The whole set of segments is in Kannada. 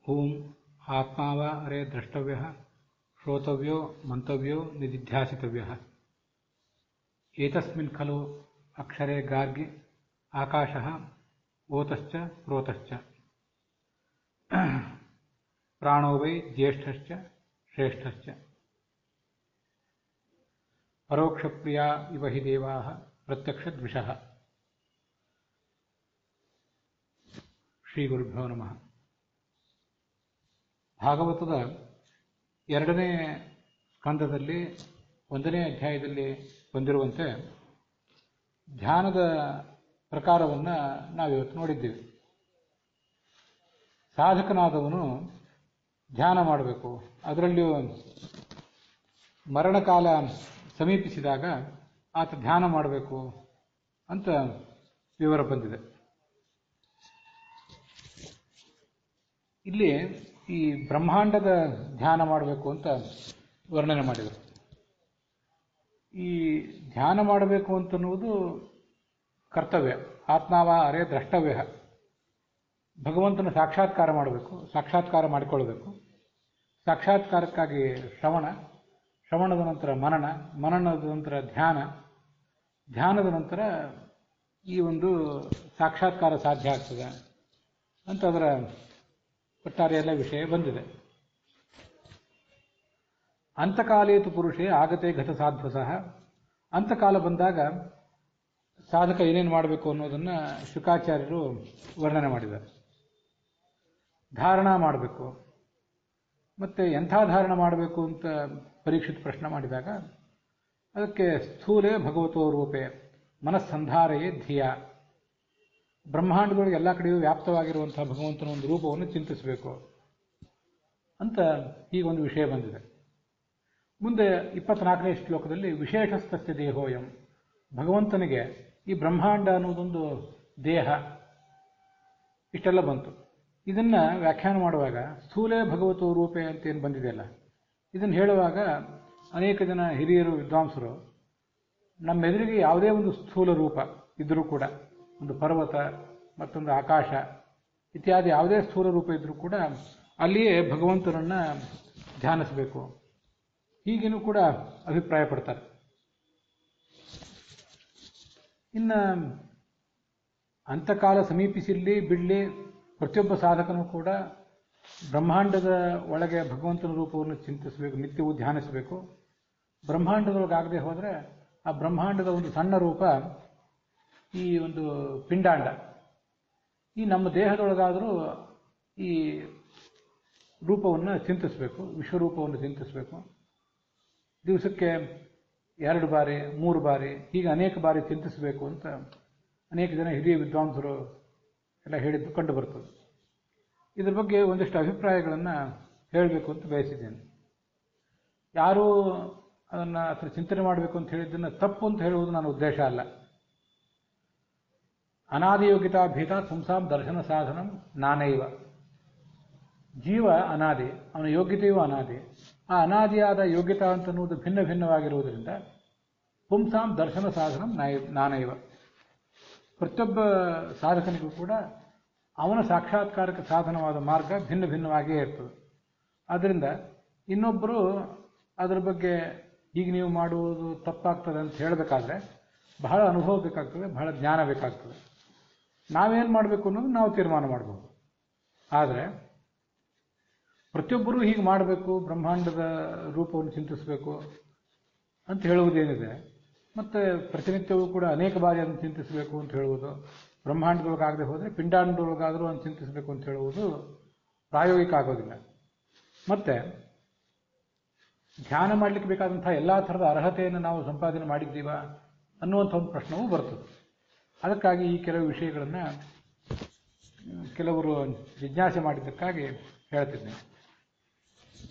ಓಂ ಆತ್ಮ ವಾ ಅರೆ ದ್ರಷ್ಟವ್ಯ ಶ್ರೋತವ್ಯೋ ಮಂತವ್ಯೋ ನಿಧಿಧ್ಯಾಸಿತವ್ಯ ಏತಸ್ಮಿನ್ ಖಲು ಅಕ್ಷರೆ ಗಾರ್ಗಿ ಆಕಾಶಃ ಓತಶ್ಚ ಪ್ರೋತಶ್ಚ ಪ್ರಾಣೋ ವೈ ಜ್ಯೇಷ್ಠಶ್ಚ ಶ್ರೇಷ್ಠಶ್ಚ ಪರೋಕ್ಷಪ್ರಿಯಾ ಇವ ಹಿ ದೇವಾಃ ಪ್ರತ್ಯಕ್ಷದ್ವಿಷಃ. ಶ್ರೀ ಗುರುಭ್ಯೋ ನಮಃ. ಭಾಗವತದ 2ನೇ ಸ್ಕಂದದಲ್ಲಿ 1ನೇ ಅಧ್ಯಾಯದಲ್ಲಿ ಬಂದಿರುವಂತೆ ಧ್ಯಾನದ ಪ್ರಕಾರವನ್ನು ನಾವಿವತ್ತು ನೋಡಿದ್ದೀವಿ. ಸಾಧಕನಾದವನು ಧ್ಯಾನ ಮಾಡಬೇಕು, ಅದರಲ್ಲಿಯೂ ಮರಣಕಾಲ ಸಮೀಪಿಸಿದಾಗ ಆತ ಧ್ಯಾನ ಮಾಡಬೇಕು ಅಂತ ವಿವರ ಬಂದಿದೆ. ಇಲ್ಲಿ ಈ ಬ್ರಹ್ಮಾಂಡದ ಧ್ಯಾನ ಮಾಡಬೇಕು ಅಂತ ವರ್ಣನೆ ಮಾಡಿದರು. ಈ ಧ್ಯಾನ ಮಾಡಬೇಕು ಅಂತನ್ನುವುದು ಕರ್ತವ್ಯ. ಆತ್ಮಾವ ಅರೆ ದ್ರಷ್ಟವ್ಯ, ಭಗವಂತನ ಸಾಕ್ಷಾತ್ಕಾರ ಮಾಡಬೇಕು, ಸಾಕ್ಷಾತ್ಕಾರ ಮಾಡಿಕೊಳ್ಳಬೇಕು. ಸಾಕ್ಷಾತ್ಕಾರಕ್ಕಾಗಿ ಶ್ರವಣ, ಶ್ರವಣದ ನಂತರ ಮನನ, ಮನನದ ನಂತರ ಧ್ಯಾನ, ಧ್ಯಾನದ ನಂತರ ಈ ಒಂದು ಸಾಕ್ಷಾತ್ಕಾರ ಸಾಧ್ಯ ಆಗ್ತದೆ ಅಂತ ಅದರ ಒಟ್ಟಾರೆ ಎಲ್ಲ ವಿಷಯ ಬಂದಿದೆ. ಅಂತಕಾಲೇತು ಪುರುಷೇ ಆಗತೆ ಘಟ ಸಾಧ್ವಸಃ. ಅಂತಕಾಲ ಬಂದಾಗ ಸಾಧಕ ಏನೇನು ಮಾಡಬೇಕು ಅನ್ನೋದನ್ನು ಶುಕಾಚಾರ್ಯರು ವರ್ಣನೆ ಮಾಡಿದ್ದಾರೆ. ಧಾರಣ ಮಾಡಬೇಕು, ಮತ್ತು ಎಂಥ ಧಾರಣ ಮಾಡಬೇಕು ಅಂತ ಪರೀಕ್ಷಿತ ಪ್ರಶ್ನೆ ಮಾಡಿದಾಗ ಅದಕ್ಕೆ ಸ್ಥೂಲೇ ಭಗವತೋ ರೂಪೇ ಮನಸ್ಸಂಧಾರೆಯೇ ಧಿಯ, ಬ್ರಹ್ಮಾಂಡದೊಳಗೆ ಎಲ್ಲ ಕಡೆಯೂ ವ್ಯಾಪ್ತವಾಗಿರುವಂಥ ಭಗವಂತನ ಒಂದು ರೂಪವನ್ನು ಚಿಂತಿಸಬೇಕು ಅಂತ ಹೀಗೊಂದು ವಿಷಯ ಬಂದಿದೆ. ಮುಂದೆ 24ನೇ ಶ್ಲೋಕದಲ್ಲಿ ವಿಶೇಷಸ್ತಸ್ಯ ದೇಹೋಯಂ, ಭಗವಂತನಿಗೆ ಈ ಬ್ರಹ್ಮಾಂಡ ಅನ್ನೋದೊಂದು ದೇಹ, ಇಷ್ಟೆಲ್ಲ ಬಂತು. ಇದನ್ನು ವ್ಯಾಖ್ಯಾನ ಮಾಡುವಾಗ ಸ್ಥೂಲೇ ಭಗವತೋ ರೂಪೆ ಅಂತ ಏನು ಬಂದಿದೆಯಲ್ಲ, ಇದನ್ನು ಹೇಳುವಾಗ ಅನೇಕ ಜನ ಹಿರಿಯರು ವಿದ್ವಾಂಸರು ನಮ್ಮೆದುರಿಗೆ ಯಾವುದೇ ಒಂದು ಸ್ಥೂಲ ರೂಪ ಇದ್ದರೂ ಕೂಡ, ಒಂದು ಪರ್ವತ, ಮತ್ತೊಂದು ಆಕಾಶ ಇತ್ಯಾದಿ ಯಾವುದೇ ಸ್ಥೂಲ ರೂಪ ಇದ್ದರೂ ಕೂಡ ಅಲ್ಲಿಯೇ ಭಗವಂತನನ್ನು ಧ್ಯಾನಿಸಬೇಕು, ಹೀಗೇನೂ ಕೂಡ ಅಭಿಪ್ರಾಯ ಪಡ್ತಾರೆ. ಇನ್ನು ಅಂತಕಾಲ ಸಮೀಪಿಸಿಲ್ಲಿ ಬಿಡಲಿ, ಪ್ರತಿಯೊಬ್ಬ ಸಾಧಕನೂ ಕೂಡ ಬ್ರಹ್ಮಾಂಡದ ಒಳಗೆ ಭಗವಂತನ ರೂಪವನ್ನು ಚಿಂತಿಸಬೇಕು, ನಿತ್ಯವೂ ಧ್ಯಾನಿಸಬೇಕು. ಬ್ರಹ್ಮಾಂಡದೊಳಗಾಗದೆ ಹೋದರೆ ಆ ಬ್ರಹ್ಮಾಂಡದ ಒಂದು ಸಣ್ಣ ರೂಪ ಈ ಒಂದು ಪಿಂಡಾಂಡ, ಈ ನಮ್ಮ ದೇಹದೊಳಗಾದರೂ ಈ ರೂಪವನ್ನು ಚಿಂತಿಸಬೇಕು, ವಿಶ್ವರೂಪವನ್ನು ಚಿಂತಿಸಬೇಕು. ದಿವಸಕ್ಕೆ 2 ಬಾರಿ 3 ಬಾರಿ ಹೀಗೆ ಅನೇಕ ಬಾರಿ ಚಿಂತಿಸಬೇಕು ಅಂತ ಅನೇಕ ಜನ ಹಿರಿಯ ವಿದ್ವಾಂಸರು ಎಲ್ಲ ಹೇಳಿದ್ದು ಕಂಡು ಬರ್ತದೆ. ಇದ್ರ ಬಗ್ಗೆ ಒಂದಿಷ್ಟು ಅಭಿಪ್ರಾಯಗಳನ್ನು ಹೇಳಬೇಕು ಅಂತ ಬಯಸಿದ್ದೇನೆ. ಯಾರೂ ಅದನ್ನು ಅಥವಾ ಚಿಂತನೆ ಮಾಡಬೇಕು ಅಂತ ಹೇಳಿದ್ದನ್ನು ತಪ್ಪು ಅಂತ ಹೇಳುವುದು ನನ್ನ ಉದ್ದೇಶ ಅಲ್ಲ. ಅನಾದಿಯೋಗಿತಾ ಭೀತ ಪುಂಸಾಂ ದರ್ಶನ ಸಾಧನಂ ನಾನೈವ. ಜೀವ ಅನಾದಿ, ಅವನ ಯೋಗ್ಯತೆಯೂ ಅನಾದಿ. ಆ ಅನಾದಿಯಾದ ಯೋಗ್ಯತಾ ಅಂತನ್ನುವುದು ಭಿನ್ನ ಭಿನ್ನವಾಗಿರುವುದರಿಂದ ಪುಂಸಾಂ ದರ್ಶನ ಸಾಧನಂ ನಾನೈವ. ಪ್ರತಿಯೊಬ್ಬ ಸಾಧಕನಿಗೂ ಕೂಡ ಅವನ ಸಾಕ್ಷಾತ್ಕಾರಕ್ಕೆ ಸಾಧನವಾದ ಮಾರ್ಗ ಭಿನ್ನ ಭಿನ್ನವಾಗಿಯೇ ಇರ್ತದೆ. ಆದ್ದರಿಂದ ಇನ್ನೊಬ್ಬರು ಅದರ ಬಗ್ಗೆ ಹೀಗೆ ನೀವು ಮಾಡುವುದು ತಪ್ಪಾಗ್ತದೆ ಅಂತ ಹೇಳಬೇಕಾದ್ರೆ ಬಹಳ ಅನುಭವ ಬೇಕಾಗ್ತದೆ, ಬಹಳ ಜ್ಞಾನ ಬೇಕಾಗ್ತದೆ. ನಾವೇನು ಮಾಡಬೇಕು ಅನ್ನೋದು ನಾವು ತೀರ್ಮಾನ ಮಾಡಬಹುದು. ಆದರೆ ಪ್ರತಿಯೊಬ್ಬರೂ ಹೀಗೆ ಮಾಡಬೇಕು, ಬ್ರಹ್ಮಾಂಡದ ರೂಪವನ್ನು ಚಿಂತಿಸಬೇಕು ಅಂತ ಹೇಳುವುದೇನಿದೆ, ಮತ್ತು ಪ್ರತಿನಿತ್ಯವೂ ಕೂಡ ಅನೇಕ ಬಾರಿ ಅದನ್ನು ಚಿಂತಿಸಬೇಕು ಅಂತ ಹೇಳುವುದು, ಬ್ರಹ್ಮಾಂಡದೊಳಗಾಗದೆ ಹೋದರೆ ಪಿಂಡಾಂಡದೊಳಗಾದರೂ ಅದನ್ನು ಚಿಂತಿಸಬೇಕು ಅಂತ ಹೇಳುವುದು ಪ್ರಾಯೋಗಿಕ ಆಗೋದಿಲ್ಲ. ಮತ್ತು ಧ್ಯಾನ ಮಾಡಲಿಕ್ಕೆ ಬೇಕಾದಂಥ ಎಲ್ಲ ಥರದ ಅರ್ಹತೆಯನ್ನು ನಾವು ಸಂಪಾದನೆ ಮಾಡಿದ್ದೀವಾ ಅನ್ನುವಂಥ ಒಂದು ಪ್ರಶ್ನವೂ ಬರ್ತದೆ. ಅದಕ್ಕಾಗಿ ಈ ಕೆಲವು ವಿಷಯಗಳನ್ನು ಕೆಲವರು ಜಿಜ್ಞಾಸೆ ಮಾಡಿದ್ದಕ್ಕಾಗಿ ಹೇಳ್ತಿದ್ದೇನೆ.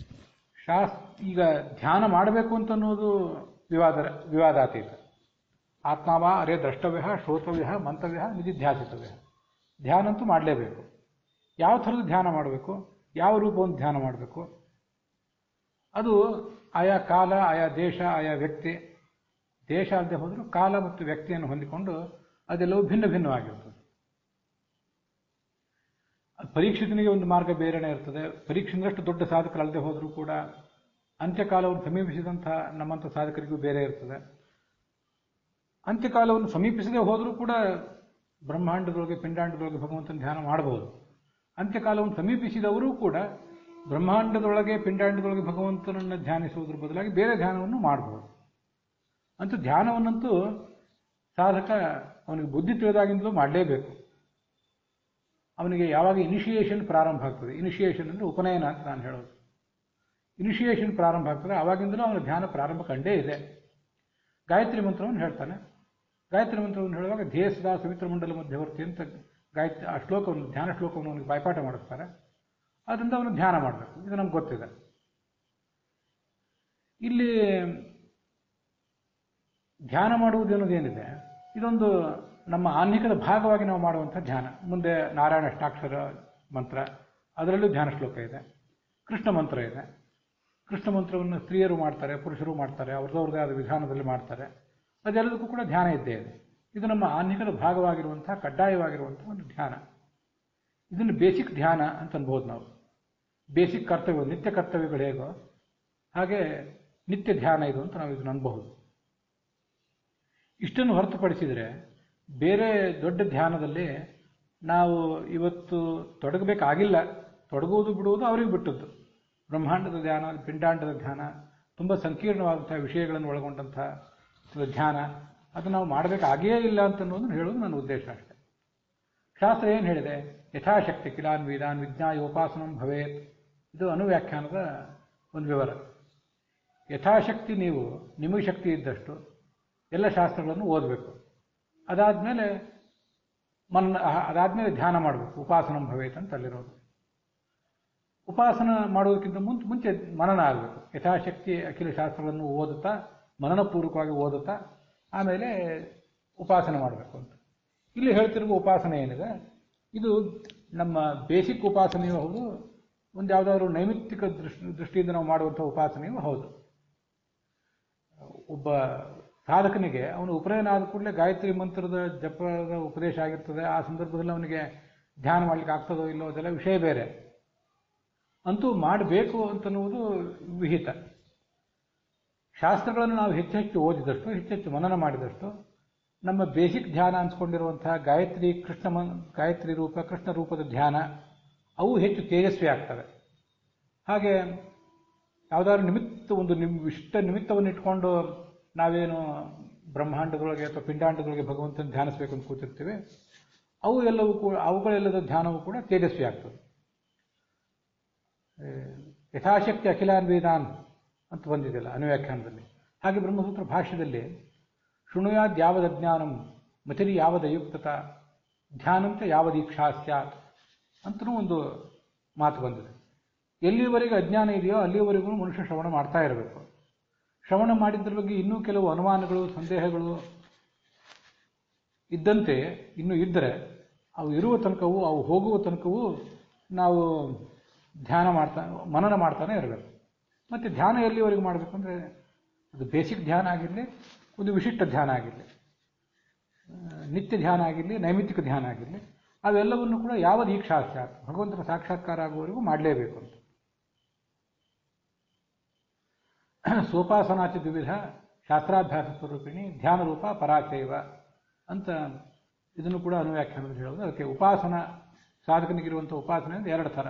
ಈಗ ಧ್ಯಾನ ಮಾಡಬೇಕು ಅಂತನ್ನುವುದು ವಿವಾದಾತೀತ. ಆತ್ಮಾವ ಅರೆ ದ್ರಷ್ಟವ್ಯ ಶ್ರೋತವ್ಯ ಮಂತವ್ಯ ನಿಧಿಧ್ಯಾಸಿತವ್ಯ. ಧ್ಯಾನ ಅಂತೂ ಮಾಡಲೇಬೇಕು. ಯಾವ ಥರದ ಧ್ಯಾನ ಮಾಡಬೇಕು, ಯಾವ ರೂಪವನ್ನು ಧ್ಯಾನ ಮಾಡಬೇಕು, ಅದು ಆಯಾ ಕಾಲ, ಆಯಾ ದೇಶ, ಆಯಾ ವ್ಯಕ್ತಿ, ದೇಶ ಅಲ್ಲದೆ ಹೋದರೂ ಕಾಲ ಮತ್ತು ವ್ಯಕ್ತಿಯನ್ನು ಹೊಂದಿಕೊಂಡು ಅದೆಲ್ಲವೂ ಭಿನ್ನ ಭಿನ್ನವಾಗಿರ್ತದೆ. ಪರೀಕ್ಷಿತನಿಗೆ ಒಂದು ಮಾರ್ಗ ಬೇರೆನೇ ಇರ್ತದೆ. ಪರೀಕ್ಷಿತನಷ್ಟು ದೊಡ್ಡ ಸಾಧಕರಲ್ಲದೆ ಹೋದರೂ ಕೂಡ ಅಂತ್ಯಕಾಲವನ್ನು ಸಮೀಪಿಸಿದಂತಹ ನಮ್ಮಂಥ ಸಾಧಕರಿಗೂ ಬೇರೆ ಇರ್ತದೆ. ಅಂತ್ಯಕಾಲವನ್ನು ಸಮೀಪಿಸದೆ ಹೋದರೂ ಕೂಡ ಬ್ರಹ್ಮಾಂಡದೊಳಗೆ ಪಿಂಡಾಂಡದೊಳಗೆ ಭಗವಂತನ ಧ್ಯಾನ ಮಾಡಬಹುದು. ಅಂತ್ಯಕಾಲವನ್ನು ಸಮೀಪಿಸಿದವರೂ ಕೂಡ ಬ್ರಹ್ಮಾಂಡದೊಳಗೆ ಪಿಂಡಾಂಡದೊಳಗೆ ಭಗವಂತನನ್ನು ಧ್ಯಾನಿಸುವುದರ ಬದಲಾಗಿ ಬೇರೆ ಧ್ಯಾನವನ್ನು ಮಾಡಬಹುದು. ಅಂತೂ ಧ್ಯಾನವನ್ನಂತೂ ಸಾಧಕ ಅವನಿಗೆ ಬುದ್ಧಿ ತಿಳಿದಾಗಿಂದಲೂ ಮಾಡಲೇಬೇಕು. ಅವನಿಗೆ ಯಾವಾಗ ಇನಿಷಿಯೇಷನ್ ಪ್ರಾರಂಭ ಆಗ್ತದೆ, ಇನಿಷಿಯೇಷನ್ ಅಂದರೆ ಉಪನಯನ ಅಂತ ನಾನು ಹೇಳೋದು, ಇನಿಷಿಯೇಷನ್ ಪ್ರಾರಂಭ ಆಗ್ತದೆ, ಆವಾಗಿಂದಲೂ ಅವನ ಧ್ಯಾನ ಪ್ರಾರಂಭ ಕಂಡೇ ಇದೆ. ಗಾಯತ್ರಿ ಮಂತ್ರವನ್ನು ಹೇಳ್ತಾನೆ. ಗಾಯತ್ರಿ ಮಂತ್ರವನ್ನು ಹೇಳುವಾಗ ಧ್ಯೇಯ ಸದಾ ಸವಿತ್ರ ಮಂಡಲ ಮಧ್ಯವರ್ತಿ ಅಂತ ಗಾಯತ್ರಿ ಆ ಶ್ಲೋಕವನ್ನು, ಧ್ಯಾನ ಶ್ಲೋಕವನ್ನು ಅವನಿಗೆ ಬಾಯ್ಪಾಠ ಮಾಡಿಸ್ತಾರೆ. ಅದರಿಂದ ಅವನು ಧ್ಯಾನ ಮಾಡಬೇಕು. ಇದು ನಮ್ಗೆ ಗೊತ್ತಿದೆ. ಇಲ್ಲಿ ಧ್ಯಾನ ಮಾಡುವುದು ಅನ್ನೋದೇನಿದೆ, ಇದೊಂದು ನಮ್ಮ ಆನ್ಹಿಕದ ಭಾಗವಾಗಿ ನಾವು ಮಾಡುವಂಥ ಧ್ಯಾನ. ಮುಂದೆ ನಾರಾಯಣ ಅಷ್ಟಾಕ್ಷರ ಮಂತ್ರ, ಅದರಲ್ಲೂ ಧ್ಯಾನ ಶ್ಲೋಕ ಇದೆ. ಕೃಷ್ಣ ಮಂತ್ರ ಇದೆ. ಕೃಷ್ಣ ಮಂತ್ರವನ್ನು ಸ್ತ್ರೀಯರು ಮಾಡ್ತಾರೆ, ಪುರುಷರು ಮಾಡ್ತಾರೆ, ಅವ್ರದ್ದೇ ಆದ ವಿಧಾನದಲ್ಲಿ ಮಾಡ್ತಾರೆ. ಅದೆಲ್ಲದಕ್ಕೂ ಕೂಡ ಧ್ಯಾನ ಇದ್ದೇ ಇದೆ. ಇದು ನಮ್ಮ ಆನ್ಹಿಕದ ಭಾಗವಾಗಿರುವಂಥ, ಕಡ್ಡಾಯವಾಗಿರುವಂಥ ಒಂದು ಧ್ಯಾನ. ಇದನ್ನು ಬೇಸಿಕ್ ಧ್ಯಾನ ಅಂತ ಅನ್ಬೋದು ನಾವು. ಬೇಸಿಕ್ ಕರ್ತವ್ಯ, ನಿತ್ಯ ಕರ್ತವ್ಯಗಳು ಹೇಗೋ ಹಾಗೆ ನಿತ್ಯ ಧ್ಯಾನ ಇದು ಅಂತ ನಾವು ಇದನ್ನು ಅನ್ಬಹುದು. ಇಷ್ಟನ್ನು ಹೊರತುಪಡಿಸಿದರೆ ಬೇರೆ ದೊಡ್ಡ ಧ್ಯಾನದಲ್ಲಿ ನಾವು ಇವತ್ತು ತೊಡಗಬೇಕಾಗಿಲ್ಲ. ತೊಡಗುವುದು ಬಿಡುವುದು ಅವ್ರಿಗೆ ಬಿಟ್ಟದ್ದು. ಬ್ರಹ್ಮಾಂಡದ ಧ್ಯಾನ, ಪಿಂಡಾಂಡದ ಧ್ಯಾನ, ತುಂಬ ಸಂಕೀರ್ಣವಾದಂಥ ವಿಷಯಗಳನ್ನು ಒಳಗೊಂಡಂಥ ಧ್ಯಾನ, ಅದು ನಾವು ಮಾಡಬೇಕಾಗೇ ಇಲ್ಲ ಅಂತನ್ನೋದನ್ನು ಹೇಳೋದು ನನ್ನ ಉದ್ದೇಶ ಅಷ್ಟೆ. ಶಾಸ್ತ್ರ ಏನು ಹೇಳಿದೆ? ಯಥಾಶಕ್ತಿ ಕಿಲಾನ್ ವೇದಾನ್ ವಿಜ್ಞಾಯೋಪಾಸನಂ ಭವೇತ್. ಇದು ಅನುವ್ಯಾಖ್ಯಾನದ ಒಂದು ವಿವರ. ಯಥಾಶಕ್ತಿ ನೀವು ನಿಮಗೆ ಶಕ್ತಿ ಇದ್ದಷ್ಟು ಎಲ್ಲ ಶಾಸ್ತ್ರಗಳನ್ನು ಓದಬೇಕು. ಅದಾದಮೇಲೆ ಧ್ಯಾನ ಮಾಡಬೇಕು. ಉಪಾಸನಂ ಭವೇತ್ ಅಂತ ಅಲ್ಲಿರೋದು. ಉಪಾಸನ ಮಾಡೋದಕ್ಕಿಂತ ಮುಂಚೆ ಮನನ ಆಗಬೇಕು. ಯಥಾಶಕ್ತಿ ಅಖಿಲ ಶಾಸ್ತ್ರಗಳನ್ನು ಓದುತ್ತಾ, ಮನನಪೂರ್ವಕವಾಗಿ ಓದುತ್ತಾ ಆಮೇಲೆ ಉಪಾಸನೆ ಮಾಡಬೇಕು ಅಂತ. ಇಲ್ಲಿ ಹೇಳ್ತಿರುವ ಉಪಾಸನೆ ಏನಿದೆ, ಇದು ನಮ್ಮ ಬೇಸಿಕ್ ಉಪಾಸನೆಯೂ ಹೌದು, ಒಂದು ಯಾವುದಾದ್ರು ನೈಮಿತ್ತಿಕ ದೃಷ್ಟಿಯಿಂದ ನಾವು ಮಾಡುವಂಥ ಉಪಾಸನೆಯೂ ಹೌದು. ಒಬ್ಬ ಸಾಧಕನಿಗೆ ಅವನು ಉಪನಯನ ಆದ ಕೂಡಲೇ ಗಾಯತ್ರಿ ಮಂತ್ರದ ಜಪದ ಉಪದೇಶ ಆಗಿರ್ತದೆ. ಆ ಸಂದರ್ಭದಲ್ಲಿ ಅವನಿಗೆ ಧ್ಯಾನ ಮಾಡಲಿಕ್ಕೆ ಆಗ್ತದೋ ಇಲ್ಲೋ ಅದೆಲ್ಲ ವಿಷಯ ಬೇರೆ. ಅಂತೂ ಮಾಡಬೇಕು ಅಂತನ್ನುವುದು ವಿಹಿತ. ಶಾಸ್ತ್ರಗಳನ್ನು ನಾವು ಹೆಚ್ಚೆಚ್ಚು ಓದಿದಷ್ಟು, ಹೆಚ್ಚೆಚ್ಚು ಮನನ ಮಾಡಿದಷ್ಟು ನಮ್ಮ ಬೇಸಿಕ್ ಧ್ಯಾನ ಅನ್ಸ್ಕೊಂಡಿರುವಂತಹ ಗಾಯತ್ರಿ ರೂಪ, ಕೃಷ್ಣ ರೂಪದ ಧ್ಯಾನ ಅವು ಹೆಚ್ಚು ತೇಜಸ್ವಿ ಆಗ್ತವೆ. ಹಾಗೆ ಯಾವುದಾದ್ರು ಒಂದು ವಿಶಿಷ್ಟ ನಿಮಿತ್ತವನ್ನು ಇಟ್ಕೊಂಡು ನಾವೇನು ಬ್ರಹ್ಮಾಂಡದೊಳಗೆ ಅಥವಾ ಪಿಂಡಾಂಡದೊಳಗೆ ಭಗವಂತನ ಧ್ಯಾನಿಸಬೇಕು ಅಂತ ಕೂತಿರ್ತೀವಿ, ಅವುಗಳೆಲ್ಲದ ಧ್ಯಾನವೂ ಕೂಡ ತೇಜಸ್ವಿ ಆಗ್ತದೆ. ಯಥಾಶಕ್ತಿ ಅಖಿಲಾನ್ ವೇದಾನ್ ಅಂತ ಬಂದಿದೆಯಲ್ಲ ಅನುವ್ಯಾಖ್ಯಾನದಲ್ಲಿ. ಹಾಗೆ ಬ್ರಹ್ಮಸೂತ್ರ ಭಾಷ್ಯದಲ್ಲಿ ಶೃಣುಯಾದ್ ಯಾವದ ಜ್ಞಾನಂ ಮತಿರಿ ಯಾವದ ಯುಕ್ತತ ಧ್ಯಾನಂತ ಯಾವದೀಕ್ಷಾ ಸ್ಯಾತ್ ಅಂತಲೂ ಒಂದು ಮಾತು ಬಂದಿದೆ. ಎಲ್ಲಿವರೆಗೆ ಅಜ್ಞಾನ ಇದೆಯೋ ಅಲ್ಲಿಯವರೆಗೂ ಮನುಷ್ಯ ಶ್ರವಣ ಮಾಡ್ತಾ ಇರಬೇಕು. ಶ್ರವಣ ಮಾಡಿದ್ರ ಬಗ್ಗೆ ಇನ್ನೂ ಕೆಲವು ಅನುಮಾನಗಳು, ಸಂದೇಹಗಳು ಇದ್ದಂತೆ ಇನ್ನೂ ಇದ್ದರೆ ಅವು ಇರುವ ತನಕವೂ, ಅವು ಹೋಗುವ ತನಕವೂ ನಾವು ಮನನ ಮಾಡ್ತಾನೆ ಇರಬೇಕು. ಮತ್ತು ಧ್ಯಾನ ಎಲ್ಲಿವರೆಗೂ ಮಾಡಬೇಕು ಅಂದರೆ, ಅದು ಬೇಸಿಕ್ ಧ್ಯಾನ ಆಗಿರಲಿ, ಒಂದು ವಿಶಿಷ್ಟ ಧ್ಯಾನ ಆಗಿರಲಿ, ನಿತ್ಯ ಧ್ಯಾನ ಆಗಿರಲಿ, ನೈಮಿತ್ತಿಕ ಧ್ಯಾನ ಆಗಿರಲಿ, ಅವೆಲ್ಲವನ್ನು ಕೂಡ ಯಾವ ದೀಕ್ಷಾ ಸ್ಯಾತ್ ಭಗವಂತನ ಸಾಕ್ಷಾತ್ಕಾರ ಆಗುವವರೆಗೂ ಮಾಡಲೇಬೇಕು ಅಂತ. ಸೋಪಾಸನಾಚ ದ್ವಿವಿಧ ಶಾಸ್ತ್ರಾಭ್ಯಾಸ ಸ್ವರೂಪಿಣಿ ಧ್ಯಾನ ರೂಪ ಪರಾಚೈವ ಅಂತ ಇದನ್ನು ಕೂಡ ಅನುವ್ಯಾಖ್ಯಾನದಲ್ಲಿ ಹೇಳೋದು. ಅದಕ್ಕೆ ಉಪಾಸನ, ಸಾಧಕನಿಗಿರುವಂಥ ಉಪಾಸನೆ ಅಂದರೆ ಎರಡು ಥರ.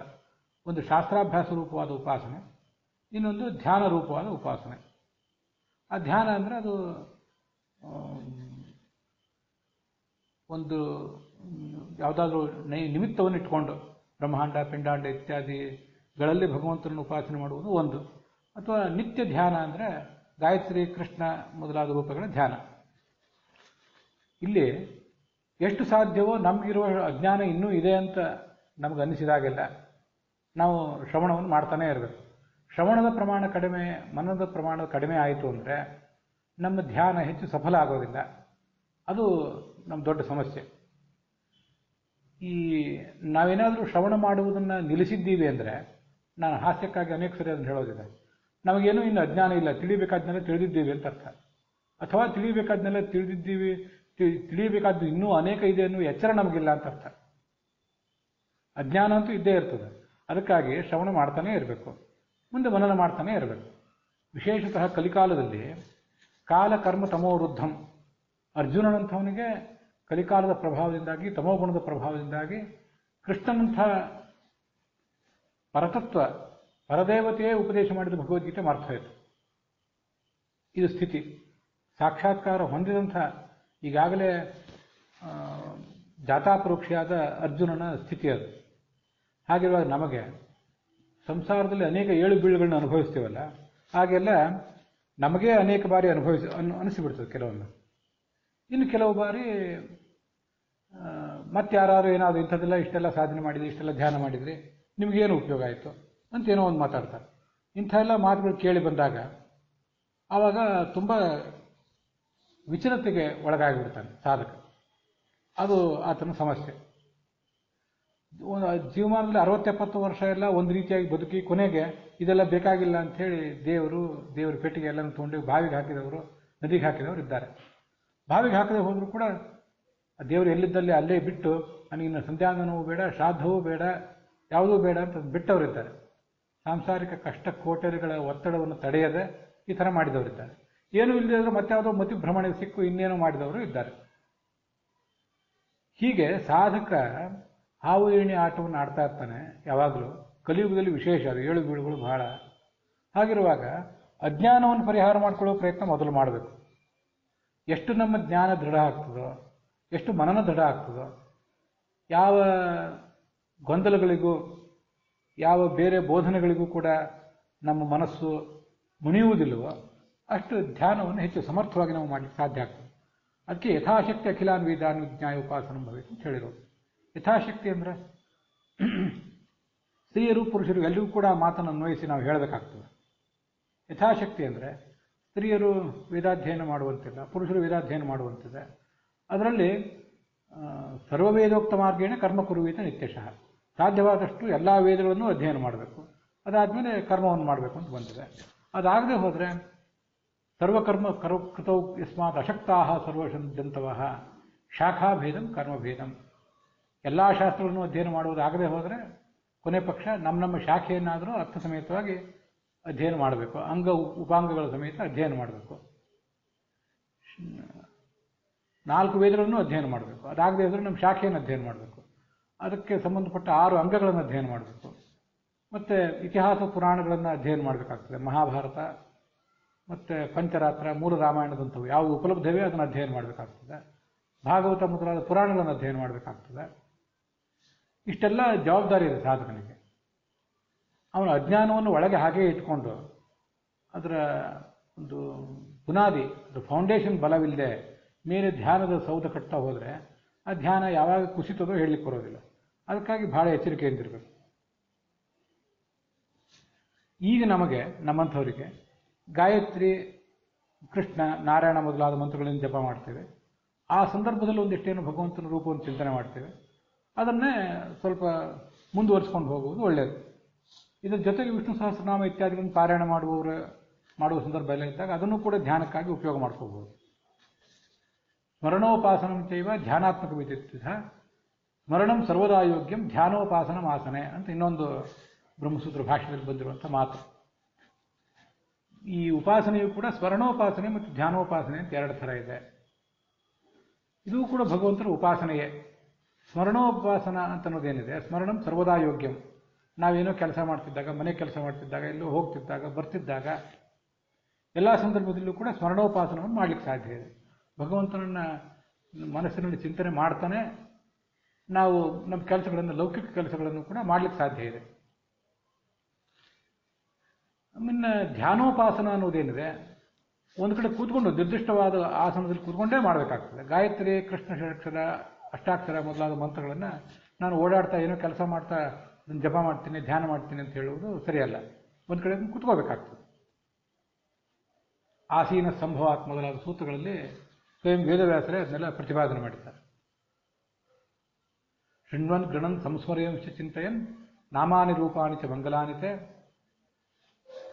ಒಂದು ಶಾಸ್ತ್ರಾಭ್ಯಾಸ ರೂಪವಾದ ಉಪಾಸನೆ, ಇನ್ನೊಂದು ಧ್ಯಾನ ರೂಪವಾದ ಉಪಾಸನೆ. ಆ ಧ್ಯಾನ ಅಂದರೆ ಅದು ಒಂದು ಯಾವುದಾದ್ರೂ ನಿಮಿತ್ತವನ್ನು ಇಟ್ಕೊಂಡು ಬ್ರಹ್ಮಾಂಡ, ಪಿಂಡಾಂಡ ಇತ್ಯಾದಿಗಳಲ್ಲಿ ಭಗವಂತನನ್ನು ಉಪಾಸನೆ ಮಾಡುವುದು ಒಂದು. ಅಥವಾ ನಿತ್ಯ ಧ್ಯಾನ ಅಂದರೆ ಗಾಯತ್ರಿ, ಕೃಷ್ಣ ಮೊದಲಾದ ರೂಪಗಳ ಧ್ಯಾನ. ಇಲ್ಲಿ ಎಷ್ಟು ಸಾಧ್ಯವೋ ನಮಗಿರುವ ಅಜ್ಞಾನ ಇನ್ನೂ ಇದೆ ಅಂತ ನಮಗೆ ಅನ್ನಿಸಿದಾಗೆಲ್ಲ ನಾವು ಶ್ರವಣವನ್ನು ಮಾಡ್ತಾನೇ ಇರಬೇಕು. ಶ್ರವಣದ ಪ್ರಮಾಣ ಕಡಿಮೆ, ಮನನದ ಪ್ರಮಾಣ ಕಡಿಮೆ ಆಯಿತು ಅಂದರೆ ನಮ್ಮ ಧ್ಯಾನ ಹೆಚ್ಚು ಸಫಲ ಆಗೋದಿಲ್ಲ. ಅದು ನಮ್ಮ ದೊಡ್ಡ ಸಮಸ್ಯೆ. ನಾವೇನಾದರೂ ಶ್ರವಣ ಮಾಡುವುದನ್ನು ನಿಲ್ಲಿಸಿದ್ದೀವಿ ಅಂದರೆ, ನಾನು ಹಾಸ್ಯಕ್ಕಾಗಿ ಅನೇಕ ಸರಿ ಅದನ್ನು ಹೇಳೋದಿದೆ, ನಮಗೇನೂ ಇನ್ನು ಅಜ್ಞಾನ ಇಲ್ಲ, ತಿಳಿಬೇಕಾದ್ನೆಲ್ಲ ತಿಳಿದಿದ್ದೀವಿ ಅಂತ ಅರ್ಥ. ಅಥವಾ ತಿಳಿಬೇಕಾದ್ನೆಲ್ಲ ತಿಳಿದಿದ್ದೀವಿ, ತಿಳಿಯಬೇಕಾದ್ದು ಇನ್ನೂ ಅನೇಕ ಇದೆ ಅನ್ನೋ ಎಚ್ಚರ ನಮಗಿಲ್ಲ ಅಂತ ಅರ್ಥ. ಅಜ್ಞಾನ ಅಂತೂ ಇದ್ದೇ ಇರ್ತದೆ. ಅದಕ್ಕಾಗಿ ಶ್ರವಣ ಮಾಡ್ತಾನೇ ಇರಬೇಕು, ಮುಂದೆ ಮನನ ಮಾಡ್ತಾನೇ ಇರಬೇಕು. ವಿಶೇಷತಃ ಕಲಿಕಾಲದಲ್ಲಿ ಕಾಲ ಕರ್ಮ ತಮೋವೃದ್ಧಂ, ಅರ್ಜುನನಂಥವನಿಗೆ ಕಲಿಕಾಲದ ಪ್ರಭಾವದಿಂದಾಗಿ, ತಮೋಗುಣದ ಪ್ರಭಾವದಿಂದಾಗಿ ಕೃಷ್ಣನಂಥ ಪರತತ್ವ ಪರದೇವತೆಯೇ ಉಪದೇಶ ಮಾಡಿದ ಭಗವದ್ಗೀತೆ ಮರ್ಥ ಹೋಯಿತು. ಇದು ಸ್ಥಿತಿ. ಸಾಕ್ಷಾತ್ಕಾರ ಹೊಂದಿದಂಥ ಈಗಾಗಲೇ ಜಾತಾಪರೋಕ್ಷಿಯಾದ ಅರ್ಜುನನ ಸ್ಥಿತಿ ಅದು. ಹಾಗಿರುವಾಗ ನಮಗೆ ಸಂಸಾರದಲ್ಲಿ ಅನೇಕ ಏಳು ಬೀಳುಗಳನ್ನ ಅನುಭವಿಸ್ತೀವಲ್ಲ, ಹಾಗೆಲ್ಲ ನಮಗೇ ಅನೇಕ ಬಾರಿ ಅನಿಸಿಬಿಡ್ತದೆ ಕೆಲವೊಮ್ಮೆ. ಇನ್ನು ಕೆಲವು ಬಾರಿ ಮತ್ತಾರು ಏನಾದರೂ ಇಂಥದ್ದೆಲ್ಲ ಇಷ್ಟೆಲ್ಲ ಸಾಧನೆ ಮಾಡಿದ್ರಿ, ಇಷ್ಟೆಲ್ಲ ಧ್ಯಾನ ಮಾಡಿದ್ರಿ, ನಿಮಗೇನು ಉಪಯೋಗ ಆಯಿತು ಅಂತೇನೋ ಒಂದು ಮಾತಾಡ್ತಾರೆ. ಇಂಥ ಎಲ್ಲ ಮಾತುಗಳು ಕೇಳಿ ಬಂದಾಗ ಆವಾಗ ತುಂಬ ವಿಚಲತೆಗೆ ಒಳಗಾಗಿಬಿಡ್ತಾನೆ ಸಾಧಕ. ಅದು ಆತನ ಸಮಸ್ಯೆ. ಜೀವಮಾನದಲ್ಲಿ 60-70 ವರ್ಷ ಎಲ್ಲ ಒಂದು ರೀತಿಯಾಗಿ ಬದುಕಿ ಕೊನೆಗೆ ಇದೆಲ್ಲ ಬೇಕಾಗಿಲ್ಲ ಅಂಥೇಳಿ ದೇವರು ಪೆಟ್ಟಿಗೆ ಎಲ್ಲ ತೊಗೊಂಡು ಬಾವಿಗೆ ಹಾಕಿದವರು, ನದಿಗೆ ಹಾಕಿದವರು ಇದ್ದಾರೆ. ಬಾವಿಗೆ ಹಾಕದೆ ಹೋದರೂ ಕೂಡ ದೇವರು ಎಲ್ಲಿದ್ದಲ್ಲಿ ಅಲ್ಲೇ ಬಿಟ್ಟು ನನಗಿನ್ನು ಸಂಧ್ಯಾವಂದನವೂ ಬೇಡ, ಶ್ರಾದ್ದವೂ ಬೇಡ, ಯಾವುದೂ ಬೇಡ ಅಂತ ಬಿಟ್ಟವರಿದ್ದಾರೆ. ಸಾಂಸಾರಿಕ ಕಷ್ಟ ಕೋಟೆಗಳ ಒತ್ತಡವನ್ನು ತಡೆಯದೆ ಈ ಥರ ಮಾಡಿದವರಿದ್ದಾರೆ. ಏನೂ ಇಲ್ಲದೆ ಮತ್ತಾವುದೋ ಮತಿ ಭ್ರಮಣೆಗೆ ಸಿಕ್ಕು ಇನ್ನೇನೋ ಮಾಡಿದವರು ಇದ್ದಾರೆ. ಹೀಗೆ ಸಾಧಕ ಹಾವು ಏಣಿ ಆಟವನ್ನು ಆಡ್ತಾ ಇರ್ತಾನೆ ಯಾವಾಗಲೂ. ಕಲಿಯುಗದಲ್ಲಿ ವಿಶೇಷ ಅದು, ಏಳು ಬೀಳುಗಳು ಬಹಳ. ಹಾಗಿರುವಾಗ ಅಜ್ಞಾನವನ್ನು ಪರಿಹಾರ ಮಾಡಿಕೊಳ್ಳೋ ಪ್ರಯತ್ನ ಮೊದಲು ಮಾಡಬೇಕು. ಎಷ್ಟು ನಮ್ಮ ಜ್ಞಾನ ದೃಢ ಆಗ್ತದೋ, ಎಷ್ಟು ಮನನ ದೃಢ ಆಗ್ತದೋ, ಯಾವ ಗೊಂದಲಗಳಿಗೂ ಯಾವ ಬೇರೆ ಬೋಧನೆಗಳಿಗೂ ಕೂಡ ನಮ್ಮ ಮನಸ್ಸು ಮುಣಿಯುವುದಿಲ್ಲವೋ ಅಷ್ಟು ಧ್ಯಾನವನ್ನು ಹೆಚ್ಚು ಸಮರ್ಥವಾಗಿ ನಾವು ಮಾಡಲಿಕ್ಕೆ ಸಾಧ್ಯ ಆಗ್ತದೆ. ಅದಕ್ಕೆ ಯಥಾಶಕ್ತಿ ಅಖಿಲಾನ್ ವೇದಾನ್ ವಿಜ್ಞಾಯ ಉಪಾಸನ ಭವೇತ್ ಅಂತ ಹೇಳಿರೋದು. ಯಥಾಶಕ್ತಿ ಅಂದರೆ ಸ್ತ್ರೀಯರು ಪುರುಷರು ಎಲ್ಲರಿಗೂ ಕೂಡ ಆ ಮಾತನ್ನು ಅನ್ವಯಿಸಿ ನಾವು ಹೇಳಬೇಕಾಗ್ತದೆ. ಯಥಾಶಕ್ತಿ ಅಂದರೆ ಸ್ತ್ರೀಯರು ವೇದಾಧ್ಯಯನ ಮಾಡುವಂತಿಲ್ಲ, ಪುರುಷರು ವೇದಾಧ್ಯಯನ ಮಾಡುವಂತಿದೆ. ಅದರಲ್ಲಿ ಸರ್ವವೇದೋಕ್ತ ಮಾರ್ಗೇಣ ಕರ್ಮ ಕುರುವೀತ ನಿತ್ಯಶಃ. ಸಾಧ್ಯವಾದಷ್ಟು ಎಲ್ಲ ವೇದಗಳನ್ನು ಅಧ್ಯಯನ ಮಾಡಬೇಕು, ಅದಾದಮೇಲೆ ಕರ್ಮವನ್ನು ಮಾಡಬೇಕು ಅಂತ ಬಂದಿದೆ. ಅದಾಗದೆ ಹೋದರೆ ಸರ್ವಕರ್ಮ ಕೃತೌ ಯಸ್ಮಾತ್ ಅಶಕ್ತಾ ಸರ್ವಶಂತವಃ ಶಾಖಾಭೇದಂ ಕರ್ಮಭೇದಂ. ಎಲ್ಲ ಶಾಸ್ತ್ರಗಳನ್ನು ಅಧ್ಯಯನ ಮಾಡುವುದಾಗದೆ ಹೋದರೆ ಕೊನೆ ಪಕ್ಷ ನಮ್ಮ ಶಾಖೆಯನ್ನಾದರೂ ಅರ್ಥ ಸಮೇತವಾಗಿ ಅಧ್ಯಯನ ಮಾಡಬೇಕು, ಉಪಾಂಗಗಳ ಸಮೇತ ಅಧ್ಯಯನ ಮಾಡಬೇಕು. 4 ವೇದಗಳನ್ನು ಅಧ್ಯಯನ ಮಾಡಬೇಕು. ಅದಾಗದೆ ಹೋದರೆ ನಮ್ಮ ಶಾಖೆಯನ್ನು ಅಧ್ಯಯನ ಮಾಡಬೇಕು. ಅದಕ್ಕೆ ಸಂಬಂಧಪಟ್ಟ 6 ಅಂಗಗಳನ್ನು ಅಧ್ಯಯನ ಮಾಡಬೇಕು. ಮತ್ತು ಇತಿಹಾಸ ಪುರಾಣಗಳನ್ನು ಅಧ್ಯಯನ ಮಾಡಬೇಕಾಗ್ತದೆ. ಮಹಾಭಾರತ ಮತ್ತು ಪಂಚರಾತ್ರ, ಮೂಲ ರಾಮಾಯಣದಂಥವು ಯಾವ ಉಪಲಬ್ಧವೇ ಅದನ್ನು ಅಧ್ಯಯನ ಮಾಡಬೇಕಾಗ್ತದೆ. ಭಾಗವತ ಮೊದಲಾದ ಪುರಾಣಗಳನ್ನು ಅಧ್ಯಯನ ಮಾಡಬೇಕಾಗ್ತದೆ. ಇಷ್ಟೆಲ್ಲ ಜವಾಬ್ದಾರಿ ಇದೆ ಸಾಧಕನಿಗೆ. ಅವನ ಅಜ್ಞಾನವನ್ನು ಒಳಗೆ ಹಾಗೇ ಇಟ್ಕೊಂಡು ಅದರ ಒಂದು ಬುನಾದಿ, ಅದು ಫೌಂಡೇಶನ್ ಬಲವಿಲ್ಲದೆ ಮೇಲೆ ಧ್ಯಾನದ ಸೌಧ ಕಟ್ತಾ ಹೋದರೆ ಆ ಧ್ಯಾನ ಯಾವಾಗ ಕುಸಿತದೋ ಹೇಳಲಿಕ್ಕೆ ಬರೋದಿಲ್ಲ. ಅದಕ್ಕಾಗಿ ಬಹಳ ಎಚ್ಚರಿಕೆಯಿಂದಿರಬೇಕು. ಈಗ ನಮಗೆ ನಮ್ಮಂಥವರಿಗೆ ಗಾಯತ್ರಿ, ಕೃಷ್ಣ, ನಾರಾಯಣ ಮೊದಲಾದ ಮಂತ್ರಗಳನ್ನು ಜಪ ಮಾಡ್ತೇವೆ. ಆ ಸಂದರ್ಭದಲ್ಲಿ ಒಂದಿಷ್ಟೇನು ಭಗವಂತನ ರೂಪವನ್ನು ಚಿಂತನೆ ಮಾಡ್ತೇವೆ. ಅದನ್ನೇ ಸ್ವಲ್ಪ ಮುಂದುವರಿಸ್ಕೊಂಡು ಹೋಗುವುದು ಒಳ್ಳೆಯದು. ಇದರ ಜೊತೆಗೆ ವಿಷ್ಣು ಸಹಸ್ರನಾಮ ಇತ್ಯಾದಿಗಳನ್ನು ಪಾರಾಯಣ ಮಾಡುವ ಸಂದರ್ಭ ಎಲ್ಲ ಇದ್ದಾಗ ಅದನ್ನು ಕೂಡ ಧ್ಯಾನಕ್ಕಾಗಿ ಉಪಯೋಗ ಮಾಡ್ಕೋಬಹುದು. ಸ್ಮರಣೋಪಾಸನಂ ಚೈವ ಧ್ಯಾನಾತ್ಮಕ ವಿದ್ಯುತ್ವಿಧ ಸ್ಮರಣಂ ಸರ್ವದಾ ಯೋಗ್ಯಂ ಧ್ಯಾನೋಪಾಸನಂ ಆಸನೆ ಅಂತ ಇನ್ನೊಂದು ಬ್ರಹ್ಮಸೂತ್ರ ಭಾಷೆಯಲ್ಲಿ ಬಂದಿರುವಂಥ ಮಾತು. ಈ ಉಪಾಸನೆಯು ಕೂಡ ಸ್ಮರಣೋಪಾಸನೆ ಮತ್ತು ಧ್ಯಾನೋಪಾಸನೆ ಅಂತ 2 ಥರ ಇದೆ. ಇದು ಕೂಡ ಭಗವಂತನ ಉಪಾಸನೆಯೇ. ಸ್ಮರಣೋಪಾಸನ ಅಂತ ಅನ್ನೋದೇನಿದೆ, ಸ್ಮರಣಂ ಸರ್ವದಾ ಯೋಗ್ಯಂ. ನಾವೇನೋ ಕೆಲಸ ಮಾಡ್ತಿದ್ದಾಗ, ಮನೆ ಕೆಲಸ ಮಾಡ್ತಿದ್ದಾಗ, ಎಲ್ಲೋ ಹೋಗ್ತಿದ್ದಾಗ, ಬರ್ತಿದ್ದಾಗ, ಎಲ್ಲ ಸಂದರ್ಭದಲ್ಲೂ ಕೂಡ ಸ್ಮರಣೋಪಾಸನವನ್ನು ಮಾಡಲಿಕ್ಕೆ ಸಾಧ್ಯ ಇದೆ. ಭಗವಂತನನ್ನ ಮನಸ್ಸಿನಲ್ಲಿ ಚಿಂತನೆ ಮಾಡ್ತಾನೆ ನಾವು ನಮ್ಮ ಕೆಲಸಗಳನ್ನು, ಲೌಕಿಕ ಕೆಲಸಗಳನ್ನು ಕೂಡ ಮಾಡಲಿಕ್ಕೆ ಸಾಧ್ಯ ಇದೆ. ಆಮೇಲೆ ಧ್ಯಾನೋಪಾಸನ ಅನ್ನೋದೇನಿದೆ, ಒಂದು ಕಡೆ ಕೂತ್ಕೊಂಡು ನಿರ್ದಿಷ್ಟವಾದ ಆಸನದಲ್ಲಿ ಕೂತ್ಕೊಂಡೇ ಮಾಡಬೇಕಾಗ್ತದೆ. ಗಾಯತ್ರಿ, ಕೃಷ್ಣ ಷಡಕ್ಷರ, ಅಷ್ಟಾಕ್ಷರ ಮೊದಲಾದ ಮಂತ್ರಗಳನ್ನು ನಾನು ಓಡಾಡ್ತಾ ಏನೋ ಕೆಲಸ ಮಾಡ್ತಾ ಜಪ ಮಾಡ್ತೀನಿ, ಧ್ಯಾನ ಮಾಡ್ತೀನಿ ಅಂತ ಹೇಳುವುದು ಸರಿಯಲ್ಲ. ಒಂದು ಕಡೆ ಕೂತ್ಕೋಬೇಕಾಗ್ತದೆ. ಆಸೀನ ಸಂಭವಾತ್ ಮೊದಲಾದ ಸೂತ್ರಗಳಲ್ಲಿ ಸ್ವಯಂ ವೇದವ್ಯಾಸರೇ ಅದನ್ನೆಲ್ಲ ಪ್ರತಿಪಾದನೆ ಮಾಡಿದ್ದಾರೆ. ಶೃಣ್ವನ್ ಗೃಣನ್ ಸಂಸ್ಮರೆಯಂಶ ಚಿಂತೆಯನ್ ನಾಮಾನಿ ರೂಪಾಣಿ ಚ ಮಂಗಲಾನಿತೆ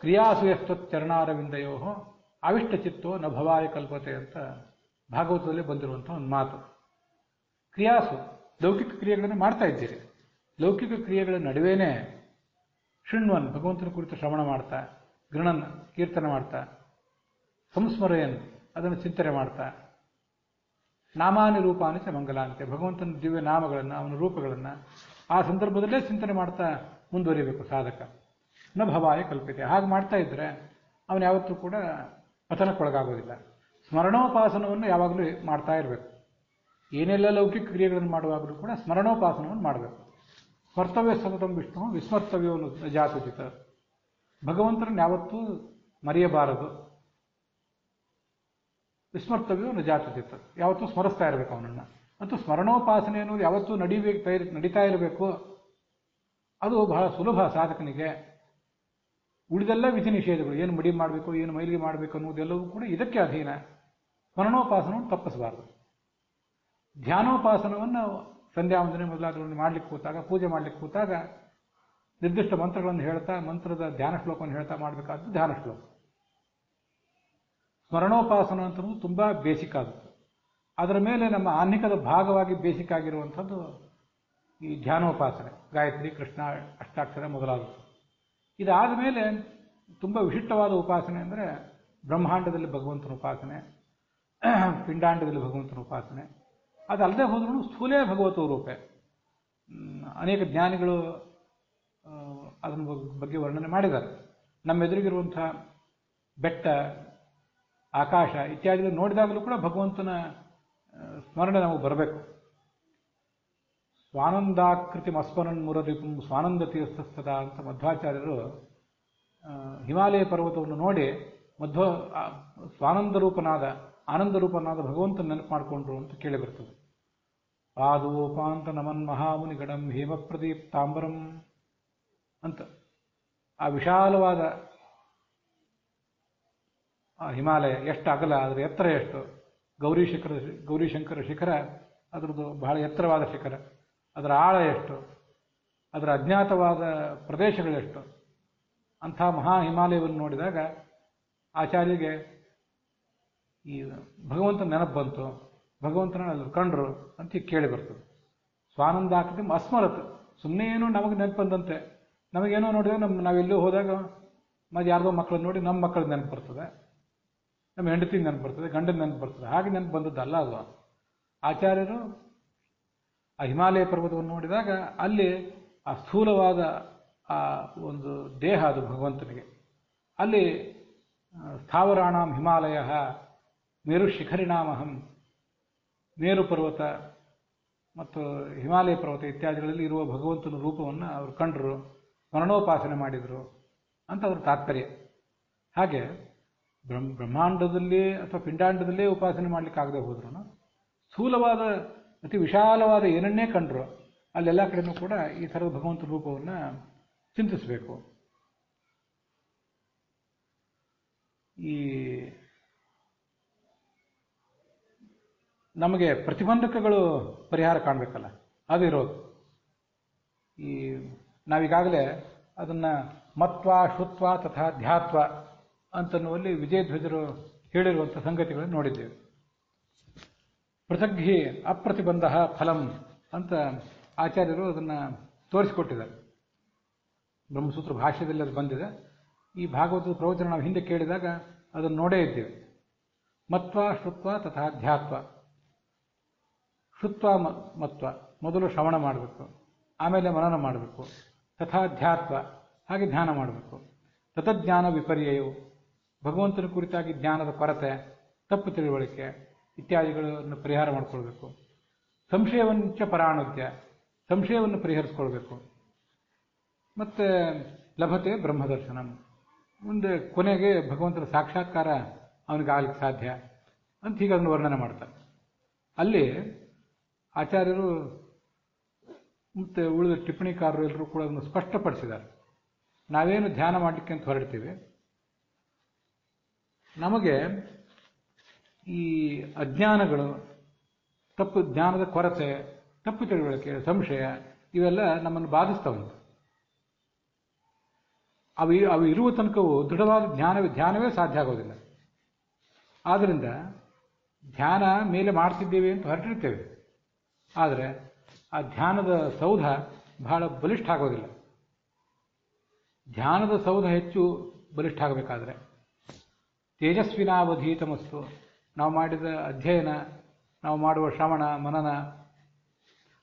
ಕ್ರಿಯಾಸು ಯಸ್ತಚ್ಚರಣಾರವಿಂದಯೋ ಅವಿಷ್ಟಚಿತ್ತೋ ನ ಭವಾಯ ಕಲ್ಪತೆ ಅಂತ ಭಾಗವತದಲ್ಲಿ ಬಂದಿರುವಂಥ ಒಂದು ಮಾತು. ಕ್ರಿಯಾಸು, ಲೌಕಿಕ ಕ್ರಿಯೆಗಳನ್ನು ಮಾಡ್ತಾ ಇದ್ದೀರಿ, ಲೌಕಿಕ ಕ್ರಿಯೆಗಳ ನಡುವೆನೇ ಶೃಣ್ವನ್ ಭಗವಂತನ ಕುರಿತು ಶ್ರವಣ ಮಾಡ್ತಾ, ಗೃಣನ್ ಕೀರ್ತನೆ ಮಾಡ್ತಾ, ಸಂಸ್ಮರೆಯನ್ ಅದನ್ನು ಚಿಂತನೆ ಮಾಡ್ತಾ, ನಾಮಾನಿ ರೂಪಾನಿ ಚ ಮಂಗಲಾಂತೆ ಭಗವಂತನ ದಿವ್ಯ ನಾಮಗಳನ್ನು ಅವನ ರೂಪಗಳನ್ನು ಆ ಸಂದರ್ಭದಲ್ಲೇ ಚಿಂತನೆ ಮಾಡ್ತಾ ಮುಂದುವರಿಬೇಕು ಸಾಧಕ. ನ ಭವಾಯ ಕಲ್ಪಿತೆ. ಹಾಗೆ ಮಾಡ್ತಾ ಇದ್ರೆ ಅವನು ಯಾವತ್ತೂ ಕೂಡ ಪತನಕ್ಕೊಳಗಾಗೋದಿಲ್ಲ. ಸ್ಮರಣೋಪಾಸನವನ್ನು ಯಾವಾಗಲೂ ಮಾಡ್ತಾ ಇರಬೇಕು. ಏನೆಲ್ಲ ಲೌಕಿಕ ಕ್ರಿಯೆಗಳನ್ನು ಮಾಡುವಾಗಲೂ ಕೂಡ ಸ್ಮರಣೋಪಾಸನವನ್ನು ಮಾಡಬೇಕು. ಸ್ಮರ್ತವ್ಯ ಸತತಂ ವಿಷ್ಣು ವಿಸ್ಮರ್ತವ್ಯೋ ಜಾತುಚಿತ. ಭಗವಂತನನ್ನು ಯಾವತ್ತೂ ಮರೆಯಬಾರದು. ವಿಸ್ಮರ್ತವ್ಯೋ ಜಾತುಚಿತ, ಯಾವತ್ತೂ ಸ್ಮರಿಸ್ತಾ ಇರಬೇಕು ಅವನನ್ನು. ಮತ್ತು ಸ್ಮರಣೋಪಾಸನೆ ಅನ್ನೋದು ಯಾವತ್ತೂ ನಡೀತಾ ಇರಬೇಕು. ಅದು ಬಹಳ ಸುಲಭ ಸಾಧಕನಿಗೆ. ಉಳಿದೆಲ್ಲ ವಿಧಿ ನಿಷೇಧಗಳು, ಏನು ಮಡಿ ಮಾಡಬೇಕು, ಏನು ಮೈಲಿಗೆ ಮಾಡಬೇಕು ಅನ್ನೋದೆಲ್ಲವೂ ಕೂಡ ಇದಕ್ಕೆ ಅಧೀನ. ಸ್ಮರಣೋಪಾಸನವನ್ನು ತಪ್ಪಿಸಬಾರದು. ಧ್ಯಾನೋಪಾಸನವನ್ನು ಸಂಧ್ಯಾ ವಂದನೆ ಮೊದಲಾದಗಳನ್ನು ಮಾಡಲಿಕ್ಕೆ ಕೂತಾಗ, ಪೂಜೆ ಮಾಡಲಿಕ್ಕೆ ಕೂತಾಗ ನಿರ್ದಿಷ್ಟ ಮಂತ್ರಗಳನ್ನು ಹೇಳ್ತಾ, ಮಂತ್ರದ ಧ್ಯಾನ ಶ್ಲೋಕವನ್ನು ಹೇಳ್ತಾ ಮಾಡಬೇಕಾದ್ದು ಧ್ಯಾನ ಶ್ಲೋಕ. ಸ್ಮರಣೋಪಾಸನ ಅಂತಂದು ತುಂಬ ಬೇಸಿಕ್ ಆಗುತ್ತೆ. ಅದರ ಮೇಲೆ ನಮ್ಮ ಆನ್ನಿಕದ ಭಾಗವಾಗಿ ಬೇಸಿಕ್ ಆಗಿರುವಂಥದ್ದು ಈ ಧ್ಯಾನೋಪಾಸನೆ, ಗಾಯತ್ರಿ, ಕೃಷ್ಣ ಅಷ್ಟಾಕ್ಷರ ಮೊದಲಾದವು. ಇದಾದ ಮೇಲೆ ತುಂಬ ವಿಶಿಷ್ಟವಾದ ಉಪಾಸನೆ ಅಂದರೆ ಬ್ರಹ್ಮಾಂಡದಲ್ಲಿ ಭಗವಂತನ ಉಪಾಸನೆ, ಪಿಂಡಾಂಡದಲ್ಲಿ ಭಗವಂತನ ಉಪಾಸನೆ. ಅದಲ್ಲದೆ ಹೋದ್ರೂ ಸ್ಥೂಲೇ ಭಗವತೋ ರೂಪೆ. ಅನೇಕ ಜ್ಞಾನಿಗಳು ಅದರ ಬಗ್ಗೆ ವರ್ಣನೆ ಮಾಡಿದ್ದಾರೆ. ನಮ್ಮೆದುರಿಗಿರುವಂಥ ಬೆಟ್ಟ, ಆಕಾಶ ಇತ್ಯಾದಿಗಳು ನೋಡಿದಾಗಲೂ ಕೂಡ ಭಗವಂತನ ಸ್ಮರಣೆ ನಮಗೆ ಬರಬೇಕು. ಸ್ವಾನಂದಾಕೃತಿ ಮಸ್ಮರನ್ ಮುರರಿಪುಂ ಸ್ವಾನಂದ ತೀರ್ಥಸ್ಥದ ಅಂತ ಮಧ್ವಾಚಾರ್ಯರು ಹಿಮಾಲಯ ಪರ್ವತವನ್ನು ನೋಡಿ ಸ್ವಾನಂದ ರೂಪನಾದ, ಆನಂದ ರೂಪನಾದ ಭಗವಂತನ ನೆನಪು ಮಾಡಿಕೊಂಡ್ರು ಅಂತ ಕೇಳಿ ಬರ್ತದೆ. ಪಾದೋಪಾಂತ ನಮನ್ ಮಹಾಮುನಿ ಗಡಂ ಹೇಮ ಪ್ರದೀಪ್ತಾಂಬರಂ ಅಂತ ಆ ವಿಶಾಲವಾದ ಆ ಹಿಮಾಲಯ ಎಷ್ಟು ಅಗಲ, ಅದರ ಎತ್ತರ ಎಷ್ಟು, ಗೌರಿಶಂಕರ ಶಿಖರ ಅದರದ್ದು ಬಹಳ ಎತ್ತರವಾದ ಶಿಖರ, ಅದರ ಆಳ ಎಷ್ಟು, ಅದರ ಅಜ್ಞಾತವಾದ ಪ್ರದೇಶಗಳೆಷ್ಟು, ಅಂಥ ಮಹಾ ಹಿಮಾಲಯವನ್ನು ನೋಡಿದಾಗ ಆಚಾರ್ಯಗೆ ಈ ಭಗವಂತನ ನೆನಪು ಬಂತು, ಭಗವಂತನ ಅಲ್ಲಿ ಕಂಡ್ರು ಅಂತ ಕೇಳಿ ಬರ್ತದೆ. ಸ್ವಾನಂದಾಕೃತಿ ಅಸ್ಮರತ್, ಸುಮ್ಮನೆ ಏನೋ ನಮಗೆ ನೆನಪು ಬಂದಂತೆ, ನಮಗೇನೋ ನೋಡಿದಾಗ ನಾವೆಲ್ಲೂ ಹೋದಾಗ ಮತ್ತೆ ಯಾರ್ದೋ ಮಕ್ಕಳನ್ನ ನೋಡಿ ನಮ್ಮ ಮಕ್ಕಳ ನೆನಪು ಬರ್ತದೆ, ನಮ್ಮ ಹೆಂಡತಿನ ನೆನಪು ಬರ್ತದೆ, ಗಂಡನ ನೆನಪು ಬರ್ತದೆ. ಹಾಗೆ ನೆನಪು ಬಂದದ್ದಲ್ಲ ಅದು. ಆಚಾರ್ಯರು ಆ ಹಿಮಾಲಯ ಪರ್ವತವನ್ನು ನೋಡಿದಾಗ ಅಲ್ಲಿ ಆ ಸ್ಥೂಲವಾದ ಆ ಒಂದು ದೇಹ ಅದು ಭಗವಂತನಿಗೆ. ಅಲ್ಲಿ ಸ್ಥಾವರಾಣಾಂ ಹಿಮಾಲಯ ಮೇರು ಶಿಖರಿಣಾಮಹಂ, ಮೇರು ಪರ್ವತ ಮತ್ತು ಹಿಮಾಲಯ ಪರ್ವತ ಇತ್ಯಾದಿಗಳಲ್ಲಿ ಇರುವ ಭಗವಂತನ ರೂಪವನ್ನು ಅವರು ಕಂಡರು, ಸ್ಮರಣೋಪಾಸನೆ ಮಾಡಿದರು ಅಂತ ಅವ್ರ ತಾತ್ಪರ್ಯ. ಹಾಗೆ ಬ್ರಹ್ಮಾಂಡದಲ್ಲಿ ಅಥವಾ ಪಿಂಡಾಂಡದಲ್ಲೇ ಉಪಾಸನೆ ಮಾಡಲಿಕ್ಕಾಗದೆ ಹೋದ್ರು ಸ್ಥೂಲವಾದ ಅತಿ ವಿಶಾಲವಾದ ಏನನ್ನೇ ಕಂಡ್ರು ಅಲ್ಲೆಲ್ಲ ಕಡೆನೂ ಕೂಡ ಈ ಥರದ ಭಗವಂತನ ರೂಪವನ್ನು ಚಿಂತಿಸಬೇಕು. ಈ ನಮಗೆ ಪ್ರತಿಬಂಧಕಗಳು ಪರಿಹಾರ ಕಾಣಬೇಕಲ್ಲ, ಅದು ಇರೋದು. ಈ ನಾವೀಗಾಗಲೇ ಅದನ್ನು ಮತ್ವ ಶ್ರುತ್ವ ತಥಾ ಧ್ಯಾತ್ವ ಅಂತನ್ನುವಲ್ಲಿ ವಿಜಯಧ್ವಜರು ಹೇಳಿರುವಂಥ ಸಂಗತಿಗಳನ್ನು ನೋಡಿದ್ದೇವೆ. ಪೃಥಗ್ಹಿ ಅಪ್ರತಿಬಂಧ ಫಲಂ ಅಂತ ಆಚಾರ್ಯರು ಅದನ್ನು ತೋರಿಸಿಕೊಟ್ಟಿದ್ದಾರೆ. ಬ್ರಹ್ಮಸೂತ್ರ ಭಾಷ್ಯದಲ್ಲಿ ಅದು ಬಂದಿದೆ. ಈ ಭಾಗವತದ ಪ್ರವಚನ ನಾವು ಹಿಂದೆ ಕೇಳಿದಾಗ ಅದನ್ನು ನೋಡೇ ಇದ್ದೇವೆ. ಮತ್ವ ಶ್ರುತ್ವ ತಥಾ ಧ್ಯಾತ್ವ. ಶ್ರುತ್ವ ಮತ್ವ, ಮೊದಲು ಶ್ರವಣ ಮಾಡಬೇಕು, ಆಮೇಲೆ ಮನನ ಮಾಡಬೇಕು. ತಥಾ ಧ್ಯಾತ್ವ, ಹಾಗೆ ಧ್ಯಾನ ಮಾಡಬೇಕು. ತತಜ್ಞಾನ ವಿಪರ್ಯಯವು, ಭಗವಂತನ ಕುರಿತಾಗಿ ಜ್ಞಾನದ ಕೊರತೆ, ತಪ್ಪು ತಿಳುವಳಿಕೆ ಇತ್ಯಾದಿಗಳನ್ನು ಪರಿಹಾರ ಮಾಡಿಕೊಳ್ಬೇಕು. ಸಂಶಯವಂಚ ಪರಾಣುದ್ಯ, ಸಂಶಯವನ್ನು ಪರಿಹರಿಸ್ಕೊಳ್ಬೇಕು. ಮತ್ತು ಲಭತೆ ಬ್ರಹ್ಮದರ್ಶನಂ, ಮುಂದೆ ಕೊನೆಗೆ ಭಗವಂತನ ಸಾಕ್ಷಾತ್ಕಾರ ಅವನಿಗಾಗಲಿಕ್ಕೆ ಸಾಧ್ಯ ಅಂತ ಹೀಗೆ ಅದನ್ನು ವರ್ಣನೆ ಮಾಡ್ತಾರೆ. ಅಲ್ಲಿ ಆಚಾರ್ಯರು ಮತ್ತು ಉಳಿದ ಟಿಪ್ಪಣಿಕಾರರು ಎಲ್ಲರೂ ಕೂಡ ಅದನ್ನು ಸ್ಪಷ್ಟಪಡಿಸಿದ್ದಾರೆ. ನಾವೇನು ಧ್ಯಾನ ಮಾಡಲಿಕ್ಕೆ ಅಂತ ಹೊರಡ್ತೀವಿ, ನಮಗೆ ಈ ಅಜ್ಞಾನಗಳು, ತಪ್ಪು ಜ್ಞಾನದ ಕೊರತೆ, ತಪ್ಪು ತಿಳುವಳಿಕೆ, ಸಂಶಯ ಇವೆಲ್ಲ ನಮ್ಮನ್ನು ಬಾಧಿಸ್ತವಂತೆ. ಅವು ಇರುವ ತನಕವೂ ದೃಢವಾದ ಧ್ಯಾನವೇ ಸಾಧ್ಯ ಆಗೋದಿಲ್ಲ. ಆದ್ದರಿಂದ ಧ್ಯಾನ ಮೇಲೆ ಮಾಡ್ತಿದ್ದೇವೆ ಅಂತ ಹೊರಟಿರ್ತೇವೆ, ಆದರೆ ಆ ಧ್ಯಾನದ ಸೌಧ ಬಹಳ ಬಲಿಷ್ಠ ಆಗೋದಿಲ್ಲ. ಧ್ಯಾನದ ಸೌಧ ಹೆಚ್ಚು ಬಲಿಷ್ಠ ಆಗಬೇಕಾದ್ರೆ ತೇಜಸ್ವಿನಾವಧೀತಮಸ್ತು, ನಾವು ಮಾಡಿದ ಅಧ್ಯಯನ, ನಾವು ಮಾಡುವ ಶ್ರವಣ ಮನನ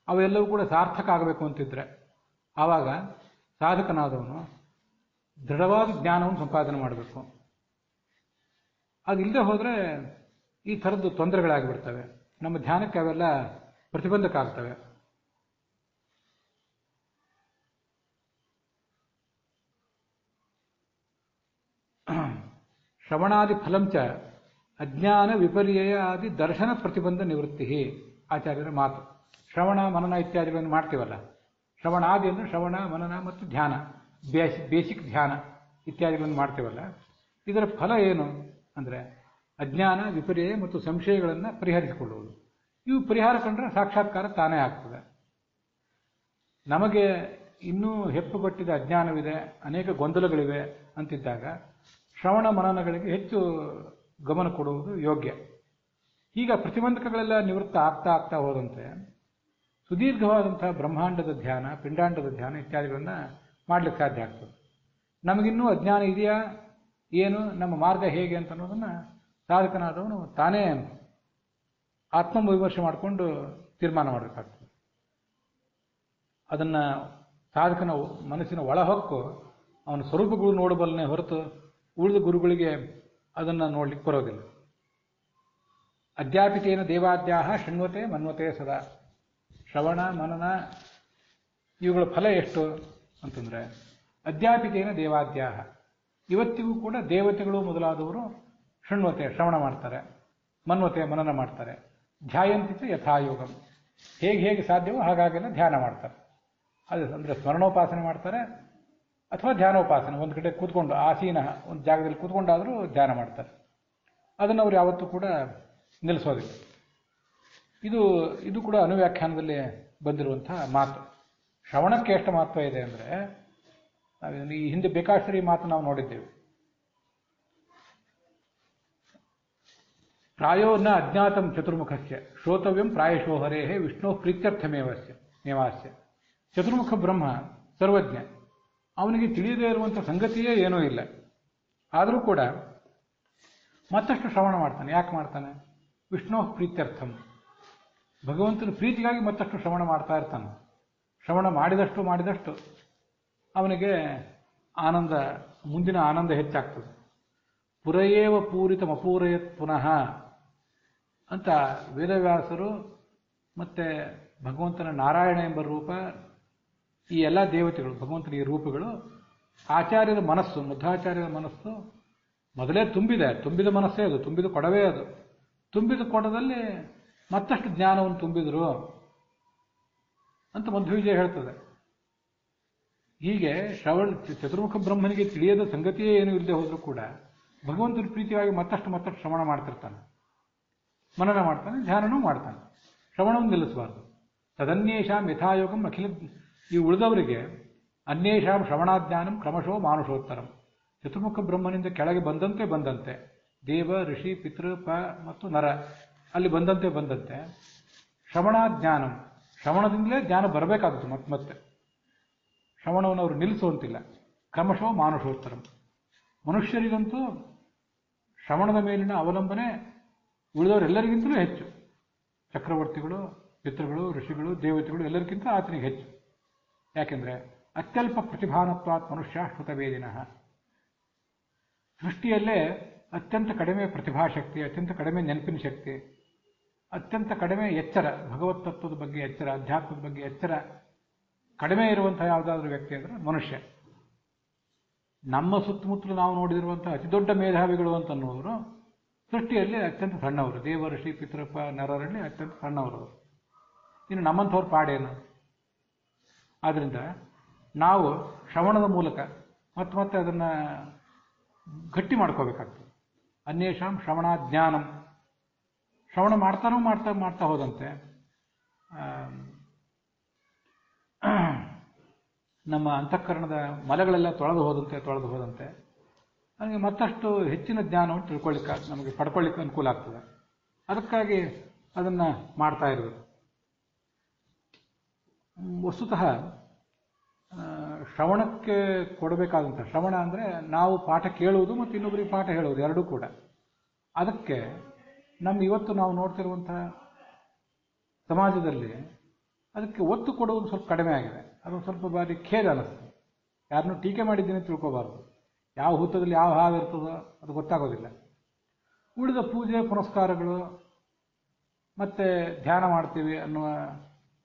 ಅವೆಲ್ಲವೂ ಕೂಡ ಸಾರ್ಥಕ ಆಗಬೇಕು ಅಂತಿದ್ರೆ ಆವಾಗ ಸಾಧಕನಾದವನು ದೃಢವಾದ ಜ್ಞಾನವನ್ನು ಸಂಪಾದನೆ ಮಾಡಬೇಕು. ಅದಿಲ್ಲದೆ ಹೋದರೆ ಈ ಥರದ್ದು ತೊಂದರೆಗಳಾಗಿಬಿಡ್ತವೆ. ನಮ್ಮ ಧ್ಯಾನಕ್ಕೆ ಅವೆಲ್ಲ ಪ್ರತಿಬಂಧಕ ಆಗ್ತವೆ. ಶ್ರವಣಾದಿ ಫಲಂಚ ಅಜ್ಞಾನ ವಿಪರ್ಯಯ ಆದಿ ದರ್ಶನ ಪ್ರತಿಬಂಧ ನಿವೃತ್ತಿ ಆಚಾರ್ಯರ ಮಾತು. ಶ್ರವಣ ಮನನ ಇತ್ಯಾದಿಗಳನ್ನು ಮಾಡ್ತೀವಲ್ಲ, ಶ್ರವಣಾದಿ ಅಂದರೆ ಶ್ರವಣ ಮನನ ಮತ್ತು ಧ್ಯಾನ, ಬೇಸಿಕ್ ಧ್ಯಾನ ಇತ್ಯಾದಿಗಳನ್ನು ಮಾಡ್ತೀವಲ್ಲ, ಇದರ ಫಲ ಏನು ಅಂದರೆ ಅಜ್ಞಾನ ವಿಪರ್ಯಯ ಮತ್ತು ಸಂಶಯಗಳನ್ನು ಪರಿಹರಿಸಿಕೊಳ್ಳುವುದು. ಇವು ಪರಿಹಾರ ಕಂಡ್ರೆ ಸಾಕ್ಷಾತ್ಕಾರ ತಾನೇ ಆಗ್ತದೆ. ನಮಗೆ ಇನ್ನೂ ಹೆಪ್ಪುಗಟ್ಟಿದ ಅಜ್ಞಾನವಿದೆ, ಅನೇಕ ಗೊಂದಲಗಳಿವೆ ಅಂತಿದ್ದಾಗ ಶ್ರವಣ ಮನನಗಳಿಗೆ ಹೆಚ್ಚು ಗಮನ ಕೊಡುವುದು ಯೋಗ್ಯ. ಈಗ ಪ್ರತಿಬಂಧಕಗಳೆಲ್ಲ ನಿವೃತ್ತ ಆಗ್ತಾ ಆಗ್ತಾ ಹೋದಂತೆ ಸುದೀರ್ಘವಾದಂತಹ ಬ್ರಹ್ಮಾಂಡದ ಧ್ಯಾನ, ಪಿಂಡಾಂಡದ ಧ್ಯಾನ ಇತ್ಯಾದಿಗಳನ್ನು ಮಾಡಲಿಕ್ಕೆ ಸಾಧ್ಯ ಆಗ್ತದೆ. ನಮಗಿನ್ನೂ ಅಜ್ಞಾನ ಇದೆಯಾ, ಏನು, ನಮ್ಮ ಮಾರ್ಗ ಹೇಗೆ ಅಂತ ಅನ್ನೋದನ್ನು ಸಾಧಕನಾದವನು ತಾನೇ ಆತ್ಮವಿಮರ್ಶೆ ಮಾಡಿಕೊಂಡು ತೀರ್ಮಾನ ಮಾಡಬೇಕಾಗ್ತದೆ. ಅದನ್ನು ಸಾಧಕನ ಮನಸ್ಸಿನ ಒಳಹೊಕ್ಕು ಅವನ ಸ್ವರೂಪಗಳು ನೋಡಬಲ್ಲನೆ ಹೊರತು ಉಳಿದ ಗುರುಗಳಿಗೆ ಅದನ್ನು ನೋಡ್ಲಿಕ್ಕೆ ಬರೋದಿಲ್ಲ. ಅಧ್ಯಾಪಿತೇನ ದೇವಾದ್ಯಾಹ ಶೃಣ್ವತೆ ಮನ್ವತೆ ಸದಾ. ಶ್ರವಣ ಮನನ ಇವುಗಳ ಫಲ ಎಷ್ಟು ಅಂತಂದರೆ ಅಧ್ಯಾಪಿತೇನ ದೇವಾದ್ಯಾಹ, ಇವತ್ತಿಗೂ ಕೂಡ ದೇವತೆಗಳು ಮೊದಲಾದವರು ಶೃಣ್ವತೆ ಶ್ರವಣ ಮಾಡ್ತಾರೆ, ಮನ್ವತೆ ಮನನ ಮಾಡ್ತಾರೆ, ಧ್ಯಾಯಂತಿತ ಯಥಾಯೋಗಂ, ಹೇಗೆ ಹೇಗೆ ಸಾಧ್ಯವೋ ಹಾಗಾಗೆಲ್ಲ ಧ್ಯಾನ ಮಾಡ್ತಾರೆ. ಅದು ಅಂದರೆ ಸ್ಮರಣೋಪಾಸನೆ ಮಾಡ್ತಾರೆ ಅಥವಾ ಧ್ಯಾನೋಪಾಸನೆ, ಒಂದು ಕಡೆ ಕೂತ್ಕೊಂಡು ಆಸೀನ ಒಂದು ಜಾಗದಲ್ಲಿ ಕೂತ್ಕೊಂಡಾದರೂ ಧ್ಯಾನ ಮಾಡ್ತಾರೆ. ಅದನ್ನು ಅವರು ಯಾವತ್ತೂ ಕೂಡ ನಿಲ್ಲಿಸೋದಿಲ್ಲ. ಇದು ಕೂಡ ಅನುವ್ಯಾಖ್ಯಾನದಲ್ಲಿ ಬಂದಿರುವಂತಹ ಮಾತು. ಶ್ರವಣಕ್ಕೆ ಎಷ್ಟು ಮಹತ್ವ ಇದೆ ಅಂದರೆ, ಈ ಹಿಂದೆ ಬೇಕಾಶ್ರೀ ಮಾತು ನಾವು ನೋಡಿದ್ದೇವೆ. ಪ್ರಾಯೋ ನ ಅಜ್ಞಾತಂ ಚತುರ್ಮುಖಸ್ಯ ಶ್ರೋತವ್ಯಂ ಪ್ರಾಯಶೋ ಹರೇಹೇ ವಿಷ್ಣು ಪ್ರೀತ್ಯರ್ಥಮೇವಾಸ್ಯ. ಚತುರ್ಮುಖ ಬ್ರಹ್ಮ ಸರ್ವಜ್ಞ, ಅವನಿಗೆ ತಿಳಿಯದೇ ಇರುವಂಥ ಸಂಗತಿಯೇ ಏನೂ ಇಲ್ಲ. ಆದರೂ ಕೂಡ ಮತ್ತಷ್ಟು ಶ್ರವಣ ಮಾಡ್ತಾನೆ. ಯಾಕೆ ಮಾಡ್ತಾನೆ? ವಿಷ್ಣು ಪ್ರೀತ್ಯರ್ಥಂ, ಭಗವಂತನ ಪ್ರೀತಿಗಾಗಿ ಮತ್ತಷ್ಟು ಶ್ರವಣ ಮಾಡ್ತಾ ಇರ್ತಾನೆ. ಶ್ರವಣ ಮಾಡಿದಷ್ಟು ಅವನಿಗೆ ಆನಂದ, ಮುಂದಿನ ಆನಂದ ಹೆಚ್ಚಾಗ್ತದೆ. ಪುರಯೇವ ಪೂರಿತಮಪೂರಯತ್ ಪುನಃ ಅಂತ ವೇದವ್ಯಾಸರು ಮತ್ತು ಭಗವಂತನ ನಾರಾಯಣ ಎಂಬ ರೂಪ, ಈ ಎಲ್ಲ ದೇವತೆಗಳು, ಭಗವಂತನ ಈ ರೂಪಗಳು ಆಚಾರ್ಯರ ಮನಸ್ಸು, ಮಧ್ವಾಚಾರ್ಯರ ಮನಸ್ಸು ಮೊದಲೇ ತುಂಬಿದ ಮನಸ್ಸೇ ಅದು, ತುಂಬಿದ ಕೊಡವೇ ಅದು. ತುಂಬಿದ ಕೊಡದಲ್ಲಿ ಮತ್ತಷ್ಟು ಜ್ಞಾನವನ್ನು ತುಂಬಿದರು ಅಂತ ಮಧ್ವವಿಜಯ ಹೇಳ್ತದೆ. ಹೀಗೆ ಚತುರ್ಮುಖ ಬ್ರಹ್ಮನಿಗೆ ತಿಳಿಯದ ಸಂಗತಿಯೇ ಏನೂ ಇಲ್ಲದೆ ಹೋದರೂ ಕೂಡ ಭಗವಂತನ ಪ್ರೀತಿಯಾಗಿ ಮತ್ತಷ್ಟು ಶ್ರವಣ ಮಾಡ್ತಿರ್ತಾನೆ, ಮನನ ಮಾಡ್ತಾನೆ, ಧ್ಯಾನನೂ ಮಾಡ್ತಾನೆ. ಶ್ರವಣವನ್ನು ನಿಲ್ಲಿಸಬಾರ್ದು. ತದನ್ಯೇಷಾಂ ಯಥಾಯೋಗಂ ಅಖಿಲ, ಈ ಉಳಿದವರಿಗೆ ಅನ್ಯೇಷಾಂ ಶ್ರವಣಾಜ್ಞಾನಂ ಕ್ರಮಶೋ ಮಾನುಷೋತ್ತರಂ. ಚತುರ್ಮುಖ ಬ್ರಹ್ಮನಿಂದ ಕೆಳಗೆ ಬಂದಂತೆ ದೇವ, ಋಷಿ, ಪಿತೃ, ಮತ್ತು ನರ ಅಲ್ಲಿ ಬಂದಂತೆ ಶ್ರವಣಾಜ್ಞಾನಂ, ಶ್ರವಣದಿಂದಲೇ ಜ್ಞಾನ ಬರಬೇಕಾಗುತ್ತೆ. ಮತ್ತೆ ಶ್ರವಣವನ್ನು ಅವರು ನಿಲ್ಲಿಸುವಂತಿಲ್ಲ. ಕ್ರಮಶೋ ಮಾನುಷೋತ್ತರಂ. ಮನುಷ್ಯರಿಗಂತೂ ಶ್ರವಣದ ಮೇಲಿನ ಅವಲಂಬನೆ ಉಳಿದವರೆಲ್ಲರಿಗಿಂತಲೂ ಹೆಚ್ಚು. ಚಕ್ರವರ್ತಿಗಳು, ಪಿತೃಗಳು, ಋಷಿಗಳು, ದೇವತೆಗಳು ಎಲ್ಲರಿಗಿಂತ ಆತನಿಗೆ ಹೆಚ್ಚು. ಯಾಕೆಂದರೆ ಅತ್ಯಲ್ಪ ಪ್ರತಿಭಾನತ್ವಾತ್ ಮನುಷ್ಯ ಶ್ರುತವೇದಿನಃ. ಸೃಷ್ಟಿಯಲ್ಲೇ ಅತ್ಯಂತ ಕಡಿಮೆ ಪ್ರತಿಭಾಶಕ್ತಿ, ಅತ್ಯಂತ ಕಡಿಮೆ ನೆನಪಿನ ಶಕ್ತಿ, ಅತ್ಯಂತ ಕಡಿಮೆ ಎಚ್ಚರ, ಭಗವತ್ ತತ್ವದ ಬಗ್ಗೆ ಎಚ್ಚರ, ಅಧ್ಯಾತ್ಮದ ಬಗ್ಗೆ ಎಚ್ಚರ ಕಡಿಮೆ ಇರುವಂತಹ ಯಾವುದಾದ್ರೂ ವ್ಯಕ್ತಿ ಅಂದರೆ ಮನುಷ್ಯ. ನಮ್ಮ ಸುತ್ತಮುತ್ತಲು ನಾವು ನೋಡಿದಿರುವಂತಹ ಅತಿ ದೊಡ್ಡ ಮೇಧಾವಿಗಳು ಅಂತನ್ನುವರು ಸೃಷ್ಟಿಯಲ್ಲಿ ಅತ್ಯಂತ ಸಣ್ಣವರು. ದೇವ, ಋಷಿ, ಪಿತೃಪ, ನರರಲ್ಲಿ ಅತ್ಯಂತ ಸಣ್ಣವರು. ಇನ್ನು ನಮ್ಮಂಥವ್ರ ಪಾಡೇನು? ಆದ್ದರಿಂದ ನಾವು ಶ್ರವಣದ ಮೂಲಕ ಮತ್ತೆ ಅದನ್ನು ಗಟ್ಟಿ ಮಾಡ್ಕೋಬೇಕಾಗ್ತದೆ. ಅನ್ಯೇಷಾಂ ಶ್ರವಣಾಜ್ಞಾನಂ. ಶ್ರವಣ ಮಾಡ್ತಾ ಹೋದಂತೆ ನಮ್ಮ ಅಂತಃಕರಣದ ಮಲಗಳೆಲ್ಲ ತೊಳೆದು ಹೋದಂತೆ ನನಗೆ ಮತ್ತಷ್ಟು ಹೆಚ್ಚಿನ ಜ್ಞಾನವನ್ನು ತಿಳ್ಕೊಳ್ಳಿಕ್ಕೆ, ನಮಗೆ ಪಡ್ಕೊಳ್ಳಿಕ್ಕೆ ಅನುಕೂಲ ಆಗ್ತದೆ. ಅದಕ್ಕಾಗಿ ಅದನ್ನು ಮಾಡ್ತಾ ಇರಬೇಕು. ವಸ್ತುತಃ ಶ್ರವಣಕ್ಕೆ ಕೊಡಬೇಕಾದಂಥ ಶ್ರವಣ ಅಂದರೆ ನಾವು ಪಾಠ ಕೇಳುವುದು ಮತ್ತು ಇನ್ನೊಬ್ಬರಿಗೆ ಪಾಠ ಹೇಳುವುದು ಎರಡೂ ಕೂಡ. ಅದಕ್ಕೆ ಇವತ್ತು ನಾವು ನೋಡ್ತಿರುವಂಥ ಸಮಾಜದಲ್ಲಿ ಅದಕ್ಕೆ ಒತ್ತು ಕೊಡುವುದು ಸ್ವಲ್ಪ ಕಡಿಮೆ ಆಗಿದೆ. ಅದು ಸ್ವಲ್ಪ ಬಾರಿ ಖೇದ ಅನ್ನಿಸ್ತದೆ. ಯಾರನ್ನೂ ಟೀಕೆ ಮಾಡಿದ್ದೀನಿ ತಿಳ್ಕೋಬಾರ್ದು. ಯಾವ ಹುತ್ತದಲ್ಲಿ ಯಾವ ಹಾವು ಇರ್ತದೋ ಅದು ಗೊತ್ತಾಗೋದಿಲ್ಲ. ಉಳಿದ ಪೂಜೆ ಪುನಸ್ಕಾರಗಳು ಮತ್ತು ಧ್ಯಾನ ಮಾಡ್ತೀವಿ ಅನ್ನುವ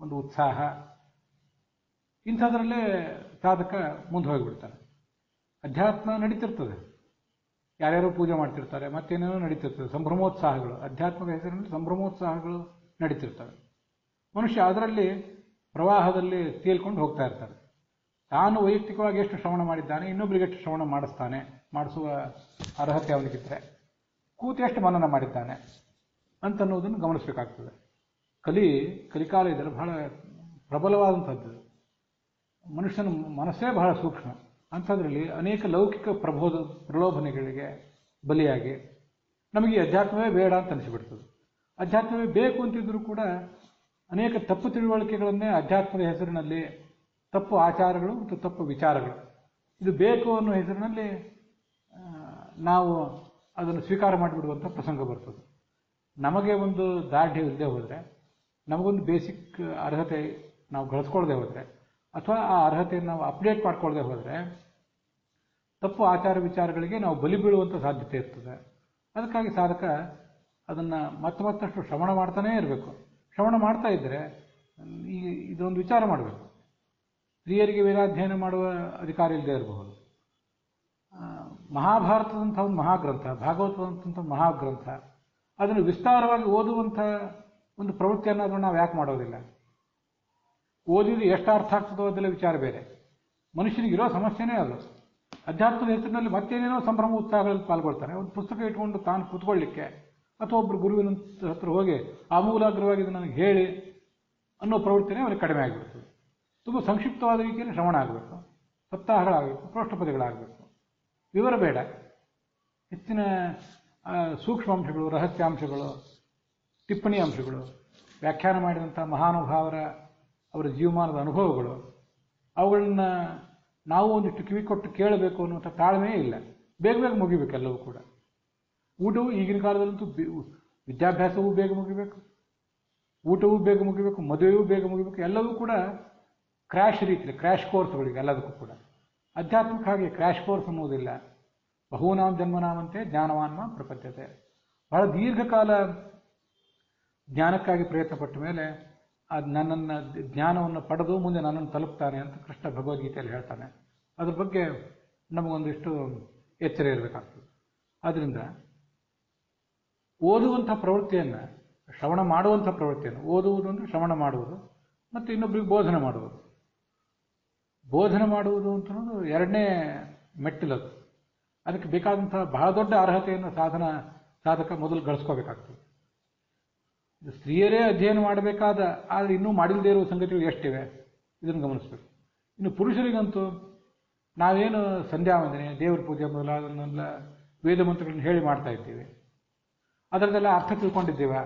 ಒಂದು ಉತ್ಸಾಹ, ಇಂಥದ್ರಲ್ಲೇ ಸಾಧಕ ಮುಂದೆ ಹೋಗಿಬಿಡ್ತಾನೆ. ಅಧ್ಯಾತ್ಮ ನಡೀತಿರ್ತದೆ, ಯಾರ್ಯಾರೋ ಪೂಜೆ ಮಾಡ್ತಿರ್ತಾರೆ, ಮತ್ತೇನೇನೋ ನಡೀತಿರ್ತದೆ, ಸಂಭ್ರಮೋತ್ಸಾಹಗಳು, ಅಧ್ಯಾತ್ಮದ ಹೆಸರಿನಲ್ಲಿ ಸಂಭ್ರಮೋತ್ಸಾಹಗಳು ನಡೀತಿರ್ತವೆ. ಮನುಷ್ಯ ಅದರಲ್ಲಿ ಪ್ರವಾಹದಲ್ಲಿ ತೇಲ್ಕೊಂಡು ಹೋಗ್ತಾ ಇರ್ತಾರೆ. ತಾನು ವೈಯಕ್ತಿಕವಾಗಿ ಎಷ್ಟು ಶ್ರವಣ ಮಾಡಿದ್ದಾನೆ, ಇನ್ನೊಬ್ಬರಿಗೆ ಎಷ್ಟು ಶ್ರವಣ ಮಾಡಿಸುವ ಅರ್ಹತೆ ಅವನಿಗಿದ್ರೆ, ಕೂತು ಎಷ್ಟು ಮನನ ಮಾಡಿದ್ದಾನೆ ಅಂತನ್ನುವುದನ್ನು ಗಮನಿಸಬೇಕಾಗ್ತದೆ. ಕಲಿಕಾಲ ಇದೆಲ್ಲ ಬಹಳ ಪ್ರಬಲವಾದಂಥದ್ದು. ಮನುಷ್ಯನ ಮನಸ್ಸೇ ಬಹಳ ಸೂಕ್ಷ್ಮ. ಅಂಥದ್ರಲ್ಲಿ ಅನೇಕ ಲೌಕಿಕ ಪ್ರಲೋಭನೆಗಳಿಗೆ ಬಲಿಯಾಗಿ ನಮಗೆ ಅಧ್ಯಾತ್ಮವೇ ಬೇಡ ಅಂತ ಅನಿಸಿಬಿಡ್ತದೆ. ಅಧ್ಯಾತ್ಮವೇ ಬೇಕು ಅಂತಿದ್ರೂ ಕೂಡ ಅನೇಕ ತಪ್ಪು ತಿಳುವಳಿಕೆಗಳನ್ನೇ ಅಧ್ಯಾತ್ಮದ ಹೆಸರಿನಲ್ಲಿ, ತಪ್ಪು ಆಚಾರಗಳು ಮತ್ತು ತಪ್ಪು ವಿಚಾರಗಳು, ಇದು ಬೇಕು ಅನ್ನೋ ಹೆಸರಿನಲ್ಲಿ ನಾವು ಅದನ್ನು ಸ್ವೀಕಾರ ಮಾಡಿಬಿಡುವಂಥ ಪ್ರಸಂಗ ಬರ್ತದೆ. ನಮಗೆ ಒಂದು ದಾರ್ಢ್ಯ ಇಲ್ಲದೆ ಹೋದರೆ, ನಮಗೊಂದು ಬೇಸಿಕ್ ಅರ್ಹತೆ ನಾವು ಗಳಿಸ್ಕೊಳ್ಳದೆ ಹೋದರೆ, ಅಥವಾ ಆ ಅರ್ಹತೆಯನ್ನು ನಾವು ಅಪ್ಡೇಟ್ ಮಾಡ್ಕೊಳ್ಳದೆ ಹೋದರೆ, ತಪ್ಪು ಆಚಾರ ವಿಚಾರಗಳಿಗೆ ನಾವು ಬಲಿ ಬೀಳುವಂಥ ಸಾಧ್ಯತೆ ಇರ್ತದೆ. ಅದಕ್ಕಾಗಿ ಸಾಧಕ ಅದನ್ನು ಮತ್ತಷ್ಟು ಶ್ರವಣ ಮಾಡ್ತಾನೇ ಇರಬೇಕು. ಶ್ರವಣ ಮಾಡ್ತಾ ಇದ್ದರೆ ಇದೊಂದು ವಿಚಾರ ಮಾಡಬೇಕು. ಸ್ತ್ರೀಯರಿಗೆ ವೇದಾಧ್ಯಯನ ಮಾಡುವ ಅಧಿಕಾರ ಇಲ್ಲದೆ ಇರಬಹುದು. ಮಹಾಭಾರತದಂಥ ಒಂದು ಮಹಾಗ್ರಂಥ, ಭಾಗವತದಂಥ ಮಹಾಗ್ರಂಥ, ಅದನ್ನು ವಿಸ್ತಾರವಾಗಿ ಓದುವಂಥ ಒಂದು ಪ್ರವೃತ್ತಿಯನ್ನು ನಾವು ಯಾಕೆ ಮಾಡೋದಿಲ್ಲ? ಓದಿದ್ರೆ ಎಷ್ಟು ಅರ್ಥ ಆಗ್ತದೋ ಅದೆಲ್ಲ ವಿಚಾರ ಬೇರೆ. ಮನುಷ್ಯನಿಗಿರೋ ಸಮಸ್ಯೆನೇ ಅದು. ಅಧ್ಯಾತ್ಮದ ಹೆಸರಿನಲ್ಲಿ ಮತ್ತೇನೇನೋ ಸಂಭ್ರಮ ಉತ್ಸಾಹಗಳಲ್ಲಿ ಪಾಲ್ಗೊಳ್ತಾನೆ. ಒಂದು ಪುಸ್ತಕ ಇಟ್ಕೊಂಡು ತಾನು ಕೂತ್ಕೊಳ್ಳಿಕ್ಕೆ ಅಥವಾ ಒಬ್ಬರು ಗುರುವಿನ ಹತ್ರ ಹೋಗಿ ಆಮೂಲಾಗ್ರವಾಗಿ ಇದು ನನಗೆ ಹೇಳಿ ಅನ್ನೋ ಪ್ರವೃತ್ತಿನೇ ಅವನಿಗೆ ಕಡಿಮೆ ಆಗಿಬಿಡ್ತದೆ. ತುಂಬ ಸಂಕ್ಷಿಪ್ತವಾದ ರೀತಿಯಲ್ಲಿ ಶ್ರವಣ ಆಗಬೇಕು, ಸಪ್ತಾಹಗಳಾಗಬೇಕು, ಪ್ರೋಷ್ಠಪದಿಗಳಾಗಬೇಕು, ವಿವರ ಬೇಡ. ಹೆಚ್ಚಿನ ಸೂಕ್ಷ್ಮಾಂಶಗಳು, ರಹಸ್ಯಾಂಶಗಳು, ಟಿಪ್ಪಣಿ ಅಂಶಗಳು, ವ್ಯಾಖ್ಯಾನ ಮಾಡಿದಂಥ ಮಹಾನುಭಾವರ ಅವರ ಜೀವಮಾನದ ಅನುಭವಗಳು, ಅವುಗಳನ್ನ ನಾವು ಒಂದಿಷ್ಟು ಕಿವಿ ಕೊಟ್ಟು ಕೇಳಬೇಕು ಅನ್ನುವಂಥ ತಾಳ್ಮೆಯೇ ಇಲ್ಲ. ಬೇಗ ಬೇಗ ಮುಗಿಬೇಕು ಎಲ್ಲವೂ ಕೂಡ. ಊಟವು ಈಗಿನ ಕಾಲದಲ್ಲಂತೂ ವಿದ್ಯಾಭ್ಯಾಸವೂ ಬೇಗ ಮುಗಿಬೇಕು, ಊಟವೂ ಬೇಗ ಮುಗಿಬೇಕು, ಮದುವೆಯೂ ಬೇಗ ಮುಗಿಬೇಕು. ಎಲ್ಲವೂ ಕೂಡ ಕ್ರ್ಯಾಶ್ ರೀತಿಯಲ್ಲಿ, ಕ್ರ್ಯಾಶ್ ಕೋರ್ಸ್ಗಳಿಗೆ ಎಲ್ಲದಕ್ಕೂ ಕೂಡ. ಅಧ್ಯಾತ್ಮಕ್ಕೆ ಹಾಗೆ ಕ್ರ್ಯಾಶ್ ಕೋರ್ಸ್ ಅನ್ನೋದಿಲ್ಲ. ಬಹೂನಾಂ ಜನ್ಮನಾಮಂತೆ ಜ್ಞಾನವಾನ್ಮ ಪ್ರಪದ್ಯತೆ. ಬಹಳ ದೀರ್ಘಕಾಲ ಜ್ಞಾನಕ್ಕಾಗಿ ಪ್ರಯತ್ನ ಪಟ್ಟ ಮೇಲೆ ಅದು ನನ್ನನ್ನು ಜ್ಞಾನವನ್ನು ಪಡೆದು ಮುಂದೆ ನನ್ನನ್ನು ತಲುಪ್ತಾನೆ ಅಂತ ಕೃಷ್ಣ ಭಗವದ್ಗೀತೆಯಲ್ಲಿ ಹೇಳ್ತಾನೆ. ಅದ್ರ ಬಗ್ಗೆ ನಮಗೊಂದಿಷ್ಟು ಎಚ್ಚರ ಇರಬೇಕಾಗ್ತದೆ. ಆದ್ದರಿಂದ ಓದುವಂಥ ಪ್ರವೃತ್ತಿಯನ್ನು, ಶ್ರವಣ ಮಾಡುವಂಥ ಪ್ರವೃತ್ತಿಯನ್ನು, ಓದುವುದು ಅಂದರೆ ಶ್ರವಣ ಮಾಡುವುದು ಮತ್ತು ಇನ್ನೊಬ್ಬರಿಗೆ ಬೋಧನೆ ಮಾಡುವುದು. ಬೋಧನೆ ಮಾಡುವುದು ಅಂತನ್ನೋದು ಎರಡನೇ ಮೆಟ್ಟಿಲದು. ಅದಕ್ಕೆ ಬೇಕಾದಂಥ ಬಹಳ ದೊಡ್ಡ ಅರ್ಹತೆಯನ್ನು ಸಾಧಕ ಮೊದಲು ಗಳಿಸ್ಕೋಬೇಕಾಗ್ತದೆ. ಸ್ತ್ರೀಯರೇ ಅಧ್ಯಯನ ಮಾಡಬೇಕಾದ, ಆದರೆ ಇನ್ನೂ ಮಾಡಿಲ್ಲದೇ ಇರುವ ಸಂಗತಿಗಳು ಎಷ್ಟಿವೆ ಇದನ್ನು ಗಮನಿಸಬೇಕು. ಇನ್ನು ಪುರುಷರಿಗಂತೂ ನಾವೇನು ಸಂಧ್ಯಾವಂದನೆ, ದೇವರ ಪೂಜೆ ಮೊದಲಾದನ್ನೆಲ್ಲ ವೇದ ಮಂತ್ರಗಳನ್ನು ಹೇಳಿ ಮಾಡ್ತಾ ಇದ್ದೀವಿ, ಅದರದೆಲ್ಲ ಅರ್ಥ ತಿಳ್ಕೊಂಡಿದ್ದೇವೆ.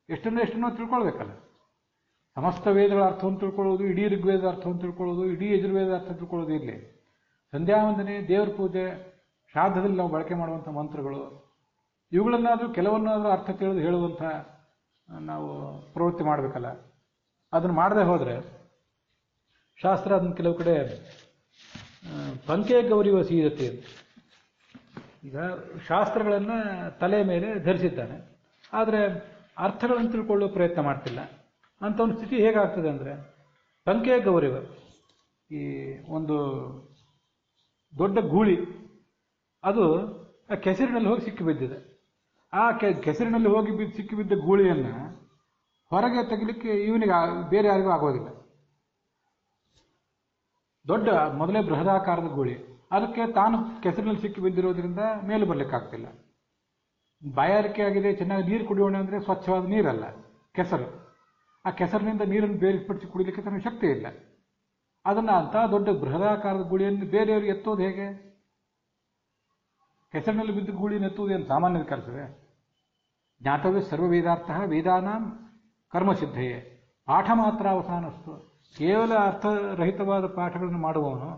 ಎಷ್ಟನ್ನೋ ತಿಳ್ಕೊಳ್ಬೇಕಲ್ಲ. ಸಮಸ್ತ ವೇದಗಳ ಅರ್ಥವನ್ನು ತಿಳ್ಕೊಳ್ಳೋದು, ಇಡೀ ಋಗ್ವೇದದ ಅರ್ಥವನ್ನು ತಿಳ್ಕೊಳ್ಳೋದು, ಇಡೀ ಯಜುರ್ವೇದದ ಅರ್ಥ ತಿಳ್ಕೊಳ್ಳೋದು ಇರಲಿ. ಸಂಧ್ಯಾವಂದನೆ, ದೇವರ ಪೂಜೆ, ಶ್ರಾದ್ದದಲ್ಲಿ ನಾವು ಬಳಕೆ ಮಾಡುವಂಥ ಮಂತ್ರಗಳು, ಇವುಗಳನ್ನಾದರೂ ಕೆಲವನ್ನಾದರೂ ಅರ್ಥ ತಿಳಿದು ಹೇಳುವಂಥ ನಾವು ಪ್ರವೃತ್ತಿ ಮಾಡಬೇಕಲ್ಲ. ಅದನ್ನು ಮಾಡದೆ ಹೋದರೆ ಶಾಸ್ತ್ರ ಅದನ್ನು ಕೆಲವು ಕಡೆ ಪಂಕೆ ಗೌರಿವ ಸೀದತೆ ಅಂತ, ಈಗ ಶಾಸ್ತ್ರಗಳನ್ನು ತಲೆ ಮೇಲೆ ಧರಿಸಿದ್ದಾನೆ, ಆದರೆ ಅರ್ಥಗಳನ್ನು ತಿಳ್ಕೊಳ್ಳೋ ಪ್ರಯತ್ನ ಮಾಡ್ತಿಲ್ಲ ಅಂತ ಒಂದು ಸ್ಥಿತಿ ಹೇಗಾಗ್ತದೆ ಅಂದರೆ, ಪಂಕೆ ಗೌರಿವ, ಈ ಒಂದು ದೊಡ್ಡ ಗೂಳಿ ಅದು ಆ ಕೆಸರಿನಲ್ಲಿ ಹೋಗಿ ಸಿಕ್ಕಿಬಿದ್ದಿದೆ. ಆ ಕೆಸರಿನಲ್ಲಿ ಹೋಗಿ ಸಿಕ್ಕಿಬಿದ್ದ ಗೂಳಿಯನ್ನು ಹೊರಗೆ ತೆಗಿಲಿಕ್ಕೆ ಇವನಿಗೆ ಬೇರೆ ಯಾರಿಗೂ ಆಗೋದಿಲ್ಲ. ದೊಡ್ಡ ಮೊದಲೇ ಬೃಹದಾಕಾರದ ಗೂಳಿ, ಅದಕ್ಕೆ ತಾನು ಕೆಸರಿನಲ್ಲಿ ಸಿಕ್ಕಿ ಬಿದ್ದಿರೋದ್ರಿಂದ ಮೇಲೆ ಬರಲಿಕ್ಕಾಗ್ತಿಲ್ಲ. ಬಾಯಾರಿಕೆ ಆಗಿದೆ, ಚೆನ್ನಾಗಿ ನೀರು ಕುಡಿಯೋಣ ಅಂದರೆ ಸ್ವಚ್ಛವಾದ ನೀರಲ್ಲ, ಕೆಸರು. ಆ ಕೆಸರಿನಿಂದ ನೀರನ್ನು ಬೇರ್ಪಡಿಸಿ ಕುಡಿಲಿಕ್ಕೆ ತನಗೆ ಶಕ್ತಿ ಇಲ್ಲ. ಅದನ್ನು ಅಂಥ ದೊಡ್ಡ ಬೃಹದಾಕಾರದ ಗೂಳಿಯನ್ನು ಬೇರೆಯವ್ರಿಗೆ ಎತ್ತೋದು ಹೇಗೆ? ಕೆಸರಿನಲ್ಲಿ ಬಿದ್ದ ಗೂಳಿಯನ್ನು ಎತ್ತುವುದು ಏನು ಸಾಮಾನ್ಯದ ಕೆಲಸವೇ? ಜ್ಞಾತವ್ಯ ಸರ್ವ ವೇದಾರ್ಥ ವೇದಾನಾಂ ಕರ್ಮಸಿದ್ಧಯೇ ಪಾಠ ಮಾತ್ರ ಅವಸಾನಸ್ತು. ಕೇವಲ ಅರ್ಥರಹಿತವಾದ ಪಾಠಗಳನ್ನು ಮಾಡುವವನು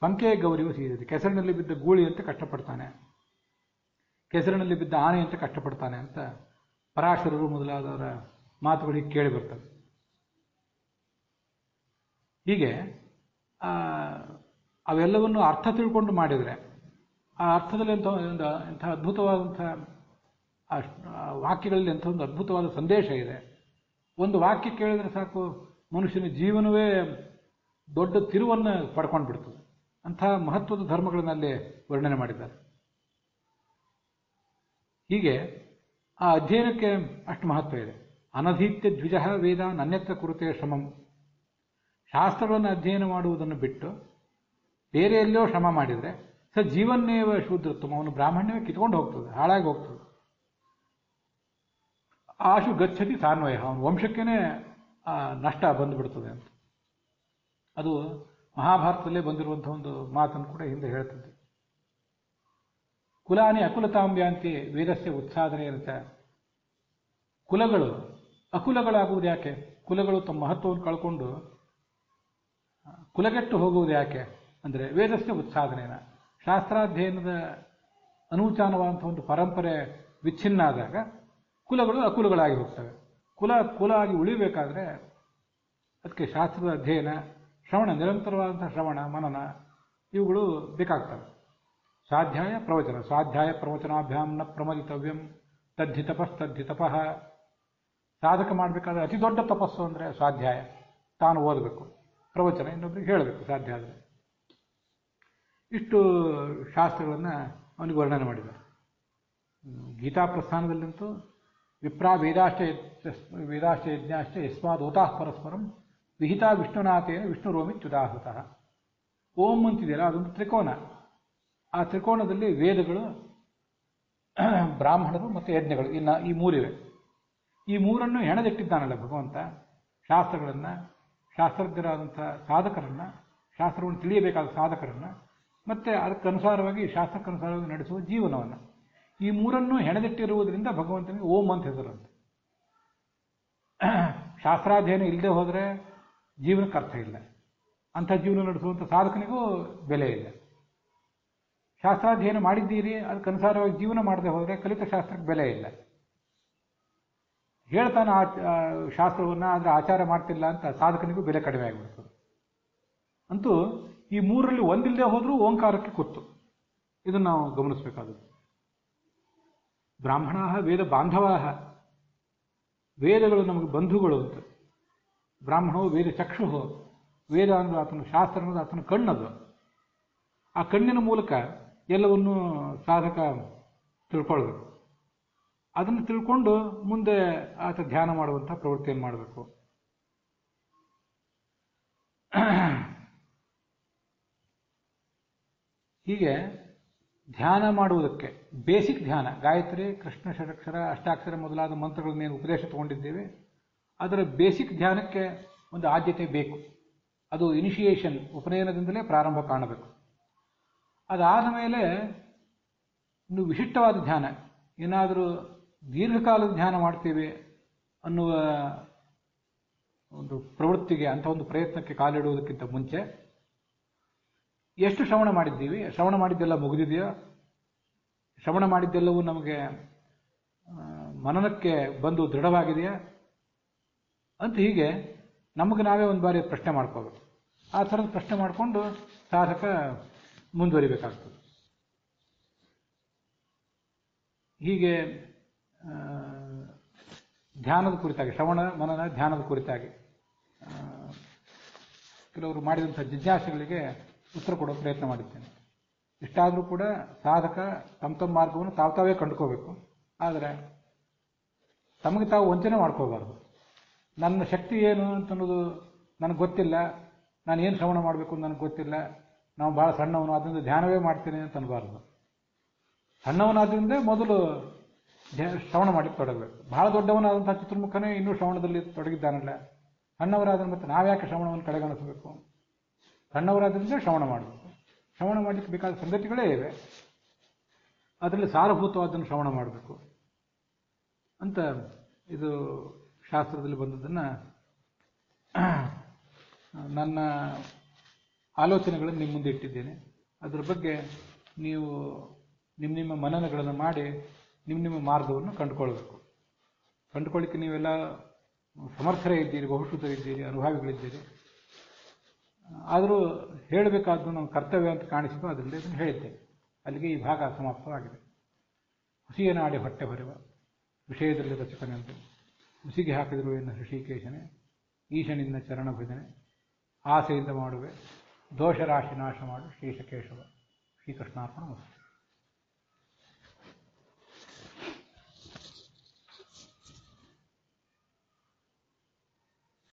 ಪಂಕೆ ಗೌರಿಯು ಸೀರಿದೆ, ಕೆಸರಿನಲ್ಲಿ ಬಿದ್ದ ಗೂಳಿಯಂತೆ ಕಷ್ಟಪಡ್ತಾನೆ, ಕೆಸರಿನಲ್ಲಿ ಬಿದ್ದ ಆನೆಯಂತೆ ಕಷ್ಟಪಡ್ತಾನೆ ಅಂತ ಪರಾಶರರು ಮೊದಲಾದವರ ಮಾತುಗಳಿಗೆ ಕೇಳಿ ಬರ್ತವೆ. ಹೀಗೆ ಅವೆಲ್ಲವನ್ನು ಅರ್ಥ ತಿಳ್ಕೊಂಡು ಮಾಡಿದರೆ ಆ ಅರ್ಥದಲ್ಲಿ ಎಂಥ ಅದ್ಭುತವಾದಂಥ ವಾಕ್ಯಗಳಲ್ಲಿ ಎಂಥ ಒಂದು ಅದ್ಭುತವಾದ ಸಂದೇಶ ಇದೆ. ಒಂದು ವಾಕ್ಯ ಕೇಳಿದರೆ ಸಾಕು ಮನುಷ್ಯನ ಜೀವನವೇ ದೊಡ್ಡ ತಿರುವನ್ನು ಪಡ್ಕೊಂಡು ಬಿಡ್ತದೆ. ಅಂಥ ಮಹತ್ವದ ಧರ್ಮಗಳನ್ನಲ್ಲಿ ವರ್ಣನೆ ಮಾಡಿದ್ದಾರೆ. ಹೀಗೆ ಆ ಅಧ್ಯಯನಕ್ಕೆ ಅಷ್ಟು ಮಹತ್ವ ಇದೆ. ಅನಧೀತ್ಯ ದ್ವಿಜ ವೇದ ಅನ್ಯತ್ರ ಕುರುತೆ ಶ್ರಮಂ. ಶಾಸ್ತ್ರಗಳನ್ನು ಅಧ್ಯಯನ ಮಾಡುವುದನ್ನು ಬಿಟ್ಟು ಬೇರೆ ಎಲ್ಲೋ ಶ್ರಮ ಮಾಡಿದರೆ ಜೀವನ್ನೇವ ಶೂದ್ರತ್ವ, ಅವನು ಬ್ರಾಹ್ಮಣ್ಯವೇ ಕಿತ್ಕೊಂಡು ಹೋಗ್ತದೆ, ಹಾಳಾಗಿ ಹೋಗ್ತದೆ. ಆಶು ಗಚ್ಚತಿ ಸಾನ್ವಯ, ಅವನ ವಂಶಕ್ಕೇನೆ ನಷ್ಟ ಬಂದುಬಿಡ್ತದೆ ಅಂತ. ಅದು ಮಹಾಭಾರತದಲ್ಲೇ ಬಂದಿರುವಂಥ ಒಂದು ಮಾತನ್ನು ಕೂಡ ಹಿಂದೆ ಹೇಳ್ತದೆ. ಕುಲಾನಿ ಅಕುಲತಾಂಬ್ಯಾಂತಿ ವೇದಸ್ಯ ಉತ್ಸಾಧನೆ ಇರುತ್ತೆ. ಕುಲಗಳು ಅಕುಲಗಳಾಗುವುದು ಯಾಕೆ? ಕುಲಗಳು ತಮ್ಮ ಮಹತ್ವವನ್ನು ಕಳ್ಕೊಂಡು ಕುಲಗೆಟ್ಟು ಹೋಗುವುದು ಯಾಕೆ ಅಂದರೆ ವೇದಸ್ಯ ಉತ್ಸಾಧನೆನ, ಶಾಸ್ತ್ರಾಧ್ಯಯನದ ಅನೂಚಾನವಾದಂಥ ಒಂದು ಪರಂಪರೆ ವಿಚ್ಛಿನ್ನ ಆದಾಗ ಕುಲಗಳು ಅಕುಲಗಳಾಗಿ ಹೋಗ್ತವೆ. ಕುಲ ಆಗಿ ಉಳಿಬೇಕಾದ್ರೆ ಅದಕ್ಕೆ ಶಾಸ್ತ್ರದ ಅಧ್ಯಯನ, ಶ್ರವಣ, ನಿರಂತರವಾದಂಥ ಶ್ರವಣ ಮನನ ಇವುಗಳು ಬೇಕಾಗ್ತವೆ. ಸ್ವಾಧ್ಯಾಯ ಪ್ರವಚನ, ಸ್ವಾಧ್ಯಾಯ ಪ್ರವಚನಾಭ್ಯಾಂ ನ ಪ್ರಮದಿತವ್ಯಂ ತದ್ಧಿ ತಪಃ. ಸಾಧಕ ಮಾಡಬೇಕಾದ್ರೆ ಅತಿ ದೊಡ್ಡ ತಪಸ್ಸು ಅಂದರೆ ಸ್ವಾಧ್ಯಾಯ, ತಾನು ಓದಬೇಕು, ಪ್ರವಚನ ಇನ್ನೊಬ್ಬರಿಗೆ ಹೇಳಬೇಕು ಸಾಧ್ಯ ಆದರೆ. ಇಷ್ಟು ಶಾಸ್ತ್ರಗಳನ್ನು ಅವನಿಗೆ ವರ್ಣನೆ ಮಾಡಿದ್ದಾರೆ. ಗೀತಾ ಪ್ರಸ್ಥಾನದಲ್ಲಂತೂ ವಿಪ್ರಾ ವೇದಾಶ್ಚ ಯಜ್ಞಾಶ್ಚ ಯಸ್ಮಾದೋತಾಃ ಪರಸ್ಪರಂ ವಿಹಿತಾ ವಿಷ್ಣುನಾಥೇನ ವಿಷ್ಣುರೋಮಿತ್ಯುದಾಹೃತಃ. ಓಂ ಅಂತಿದೆಯಲ್ಲ ಅದೊಂದು ತ್ರಿಕೋನ. ಆ ತ್ರಿಕೋನದಲ್ಲಿ ವೇದಗಳು, ಬ್ರಾಹ್ಮಣರು ಮತ್ತು ಯಜ್ಞಗಳು, ಇನ್ನು ಈ ಮೂರಿವೆ. ಈ ಮೂರನ್ನು ಹೆಣೆದಿಟ್ಟಿದ್ದಾನಲ್ಲ ಭಗವಂತ. ಶಾಸ್ತ್ರಗಳನ್ನು, ಶಾಸ್ತ್ರಜ್ಞರಾದಂಥ ಸಾಧಕರನ್ನು, ಶಾಸ್ತ್ರವನ್ನು ತಿಳಿಯಬೇಕಾದ ಸಾಧಕರನ್ನು, ಮತ್ತು ಅದಕ್ಕನುಸಾರವಾಗಿ ಶಾಸ್ತ್ರಕ್ಕನುಸಾರವಾಗಿ ನಡೆಸುವ ಜೀವನವನ್ನು, ಈ ಮೂರನ್ನು ಹೆಣೆದಿಟ್ಟಿರುವುದರಿಂದ ಭಗವಂತನಿಗೆ ಓಂ ಅಂತ ಹೆಸರಂತೆ. ಶಾಸ್ತ್ರಾಧ್ಯಯನ ಇಲ್ಲದೆ ಹೋದರೆ ಜೀವನಕ್ಕೆ ಅರ್ಥ ಇಲ್ಲ. ಅಂಥ ಜೀವನ ನಡೆಸುವಂಥ ಸಾಧಕನಿಗೂ ಬೆಲೆ ಇಲ್ಲ. ಶಾಸ್ತ್ರಾಧ್ಯಯನ ಮಾಡಿದ್ದೀರಿ, ಅದಕ್ಕನುಸಾರವಾಗಿ ಜೀವನ ಮಾಡದೆ ಹೋದರೆ ಕಲಿತ ಶಾಸ್ತ್ರಕ್ಕೆ ಬೆಲೆ ಇಲ್ಲ. ಹೇಳ್ತಾನೆ ಶಾಸ್ತ್ರವನ್ನು, ಆದರೆ ಆಚಾರ ಮಾಡ್ತಿಲ್ಲ ಅಂತ ಸಾಧಕನಿಗೂ ಬೆಲೆ ಕಡಿಮೆ ಆಗಿಬಿಡ್ತದೆ. ಅಂತೂ ಈ ಮೂರರಲ್ಲಿ ಒಂದಿಲ್ಲದೆ ಹೋದರೂ ಓಂಕಾರಕ್ಕೆ ಕುತ್ತು. ಇದನ್ನು ನಾವು ಗಮನಿಸಬೇಕಾದದ್ದು. ಬ್ರಾಹ್ಮಣ ವೇದ ಬಾಂಧವ, ವೇದಗಳು ನಮಗೆ ಬಂಧುಗಳು ಅಂತ. ಬ್ರಾಹ್ಮಣವು ವೇದ ಚಕ್ಷು, ವೇದ ಅಂದರೆ ಆತನ ಶಾಸ್ತ್ರ ಅನ್ನೋದು ಆತನ ಕಣ್ಣದು. ಆ ಕಣ್ಣಿನ ಮೂಲಕ ಎಲ್ಲವನ್ನೂ ಸಾಧಕ ತಿಳ್ಕೊಳ್ಬೇಕು. ಅದನ್ನು ತಿಳ್ಕೊಂಡು ಮುಂದೆ ಆತ ಧ್ಯಾನ ಮಾಡುವಂಥ ಪ್ರವೃತ್ತಿಯನ್ನು ಮಾಡಬೇಕು. ಹೀಗೆ ಧ್ಯಾನ ಮಾಡುವುದಕ್ಕೆ ಬೇಸಿಕ್ ಧ್ಯಾನ, ಗಾಯತ್ರಿ, ಕೃಷ್ಣ ಷಡಕ್ಷರ, ಅಷ್ಟಾಕ್ಷರ ಮೊದಲಾದ ಮಂತ್ರಗಳನ್ನೇನು ಉಪದೇಶ ತಗೊಂಡಿದ್ದೇವೆ, ಅದರ ಬೇಸಿಕ್ ಧ್ಯಾನಕ್ಕೆ ಒಂದು ಆದ್ಯತೆ ಬೇಕು. ಅದು ಇನಿಷಿಯೇಷನ್, ಉಪನಯನದಿಂದಲೇ ಪ್ರಾರಂಭ ಕಾಣಬೇಕು. ಅದಾದ ಮೇಲೆ ಇನ್ನು ವಿಶಿಷ್ಟವಾದ ಧ್ಯಾನ, ಏನಾದರೂ ದೀರ್ಘಕಾಲದ ಧ್ಯಾನ ಮಾಡ್ತೀವಿ ಅನ್ನುವ ಒಂದು ಪ್ರವೃತ್ತಿಗೆ, ಅಂಥ ಒಂದು ಪ್ರಯತ್ನಕ್ಕೆ ಕಾಲಿಡುವುದಕ್ಕಿಂತ ಮುಂಚೆ ಎಷ್ಟು ಶ್ರವಣ ಮಾಡಿದ್ದೀವಿ, ಶ್ರವಣ ಮಾಡಿದ್ದೆಲ್ಲ ಮುಗಿದಿದೆಯೋ, ಶ್ರವಣ ಮಾಡಿದ್ದೆಲ್ಲವೂ ನಮಗೆ ಮನನಕ್ಕೆ ಬಂದು ದೃಢವಾಗಿದೆಯಾ ಅಂತ ಹೀಗೆ ನಮಗೆ ನಾವೇ ಒಂದು ಬಾರಿ ಪ್ರಶ್ನೆ ಮಾಡ್ಕೋಬೇಕು. ಆ ಥರದ ಪ್ರಶ್ನೆ ಮಾಡಿಕೊಂಡು ಸಾಧಕ ಮುಂದುವರಿಬೇಕಾಗ್ತದೆ. ಹೀಗೆ ಧ್ಯಾನದ ಕುರಿತಾಗಿ, ಶ್ರವಣ ಮನನ ಧ್ಯಾನದ ಕುರಿತಾಗಿ ಕೆಲವರು ಮಾಡಿದಂಥ ಜಿಜ್ಞಾಸೆಗಳಿಗೆ ಉತ್ತರ ಕೊಡೋ ಪ್ರಯತ್ನ ಮಾಡಿದ್ದೇನೆ. ಇಷ್ಟಾದರೂ ಕೂಡ ಸಾಧಕ ತಮ್ಮ ಮಾರ್ಗವನ್ನು ತಾವೇ ಕಂಡುಕೋಬೇಕು. ಆದರೆ ತಮಗೆ ತಾವು ವಂಚನೆ ಮಾಡ್ಕೋಬಾರ್ದು. ನನ್ನ ಶಕ್ತಿ ಏನು ಅಂತನ್ನೋದು ನನಗೆ ಗೊತ್ತಿಲ್ಲ, ನಾನು ಏನು ಶ್ರವಣ ಮಾಡಬೇಕು ಅಂತ ನನಗೆ ಗೊತ್ತಿಲ್ಲ, ನಾವು ಭಾಳ ಸಣ್ಣವನು ಅದರಿಂದ ಧ್ಯಾನವೇ ಮಾಡ್ತೀನಿ ಅಂತ ಅನ್ನಬಾರ್ದು. ಸಣ್ಣವನಾದ್ರಿಂದ ಮೊದಲು ಶ್ರವಣ ಮಾಡಲಿಕ್ಕೆ ತೊಡಗಬೇಕು. ಬಹಳ ದೊಡ್ಡವನಾದಂಥ ಚಿತ್ರಮುಖನೇ ಇನ್ನೂ ಶ್ರವಣದಲ್ಲಿ ತೊಡಗಿದ್ದಾನಲ್ಲ, ಸಣ್ಣವರಾದ್ರೆ ಮತ್ತೆ ನಾವ್ಯಾಕೆ ಶ್ರವಣವನ್ನು ಕಡೆಗಣಿಸಬೇಕು? ಸಣ್ಣವರಾದ್ರಿಂದ ಶ್ರವಣ ಮಾಡಬೇಕು. ಶ್ರವಣ ಮಾಡಲಿಕ್ಕೆ ಬೇಕಾದ ಸಂಗತಿಗಳೇ ಇವೆ, ಅದರಲ್ಲಿ ಸಾರಭೂತವಾದನ್ನು ಶ್ರವಣ ಮಾಡಬೇಕು ಅಂತ ಇದು ಶಾಸ್ತ್ರದಲ್ಲಿ ಬಂದದ್ದನ್ನು ನನ್ನ ಆಲೋಚನೆಗಳನ್ನು ನಿಮ್ಮ ಮುಂದೆ ಇಟ್ಟಿದ್ದೇನೆ. ಅದರ ಬಗ್ಗೆ ನೀವು ನಿಮ್ಮ ಮನನಗಳನ್ನು ಮಾಡಿ ನಿಮ್ಮ ಮಾರ್ಗವನ್ನು ಕಂಡುಕೊಳ್ಬೇಕು. ಕಂಡುಕೊಳ್ಳಿಕ್ಕೆ ನೀವೆಲ್ಲ ಸಮರ್ಥರೇ ಇದ್ದೀರಿ, ಬಹುಶ್ರುತರಿದ್ದೀರಿ, ಅನುಭವಿಗಳಿದ್ದೀರಿ. ಆದರೂ ಹೇಳಬೇಕಾದ್ದು ನಮ್ಮ ಕರ್ತವ್ಯ ಅಂತ ಕಾಣಿಸಿತು, ಅದರಿಂದ ಇದನ್ನು ಹೇಳಿದ್ದೇನೆ. ಅಲ್ಲಿಗೆ ಈ ಭಾಗ ಸಮಾಪ್ತವಾಗಿದೆ. ಹುಸಿಯ ನಾಡಿ ಹೊಟ್ಟೆ ಹೊರೆವ ವಿಷಯದಲ್ಲಿ ರಚಕನೆಂದು ಹುಸಿಗೆ ಹಾಕಿದರು ಎನ್ನ ಋಷಿಕೇಶನೇ, ಈಶನಿಂದ ಚರಣ ಭಜನೆ ಆಸೆಯಿಂದ ಮಾಡುವೆ, ದೋಷರಾಶಿ ನಾಶ ಮಾಡು ಶ್ರೀಶಕೇಶವ. ಶ್ರೀಕೃಷ್ಣಾರ್ಪಣ.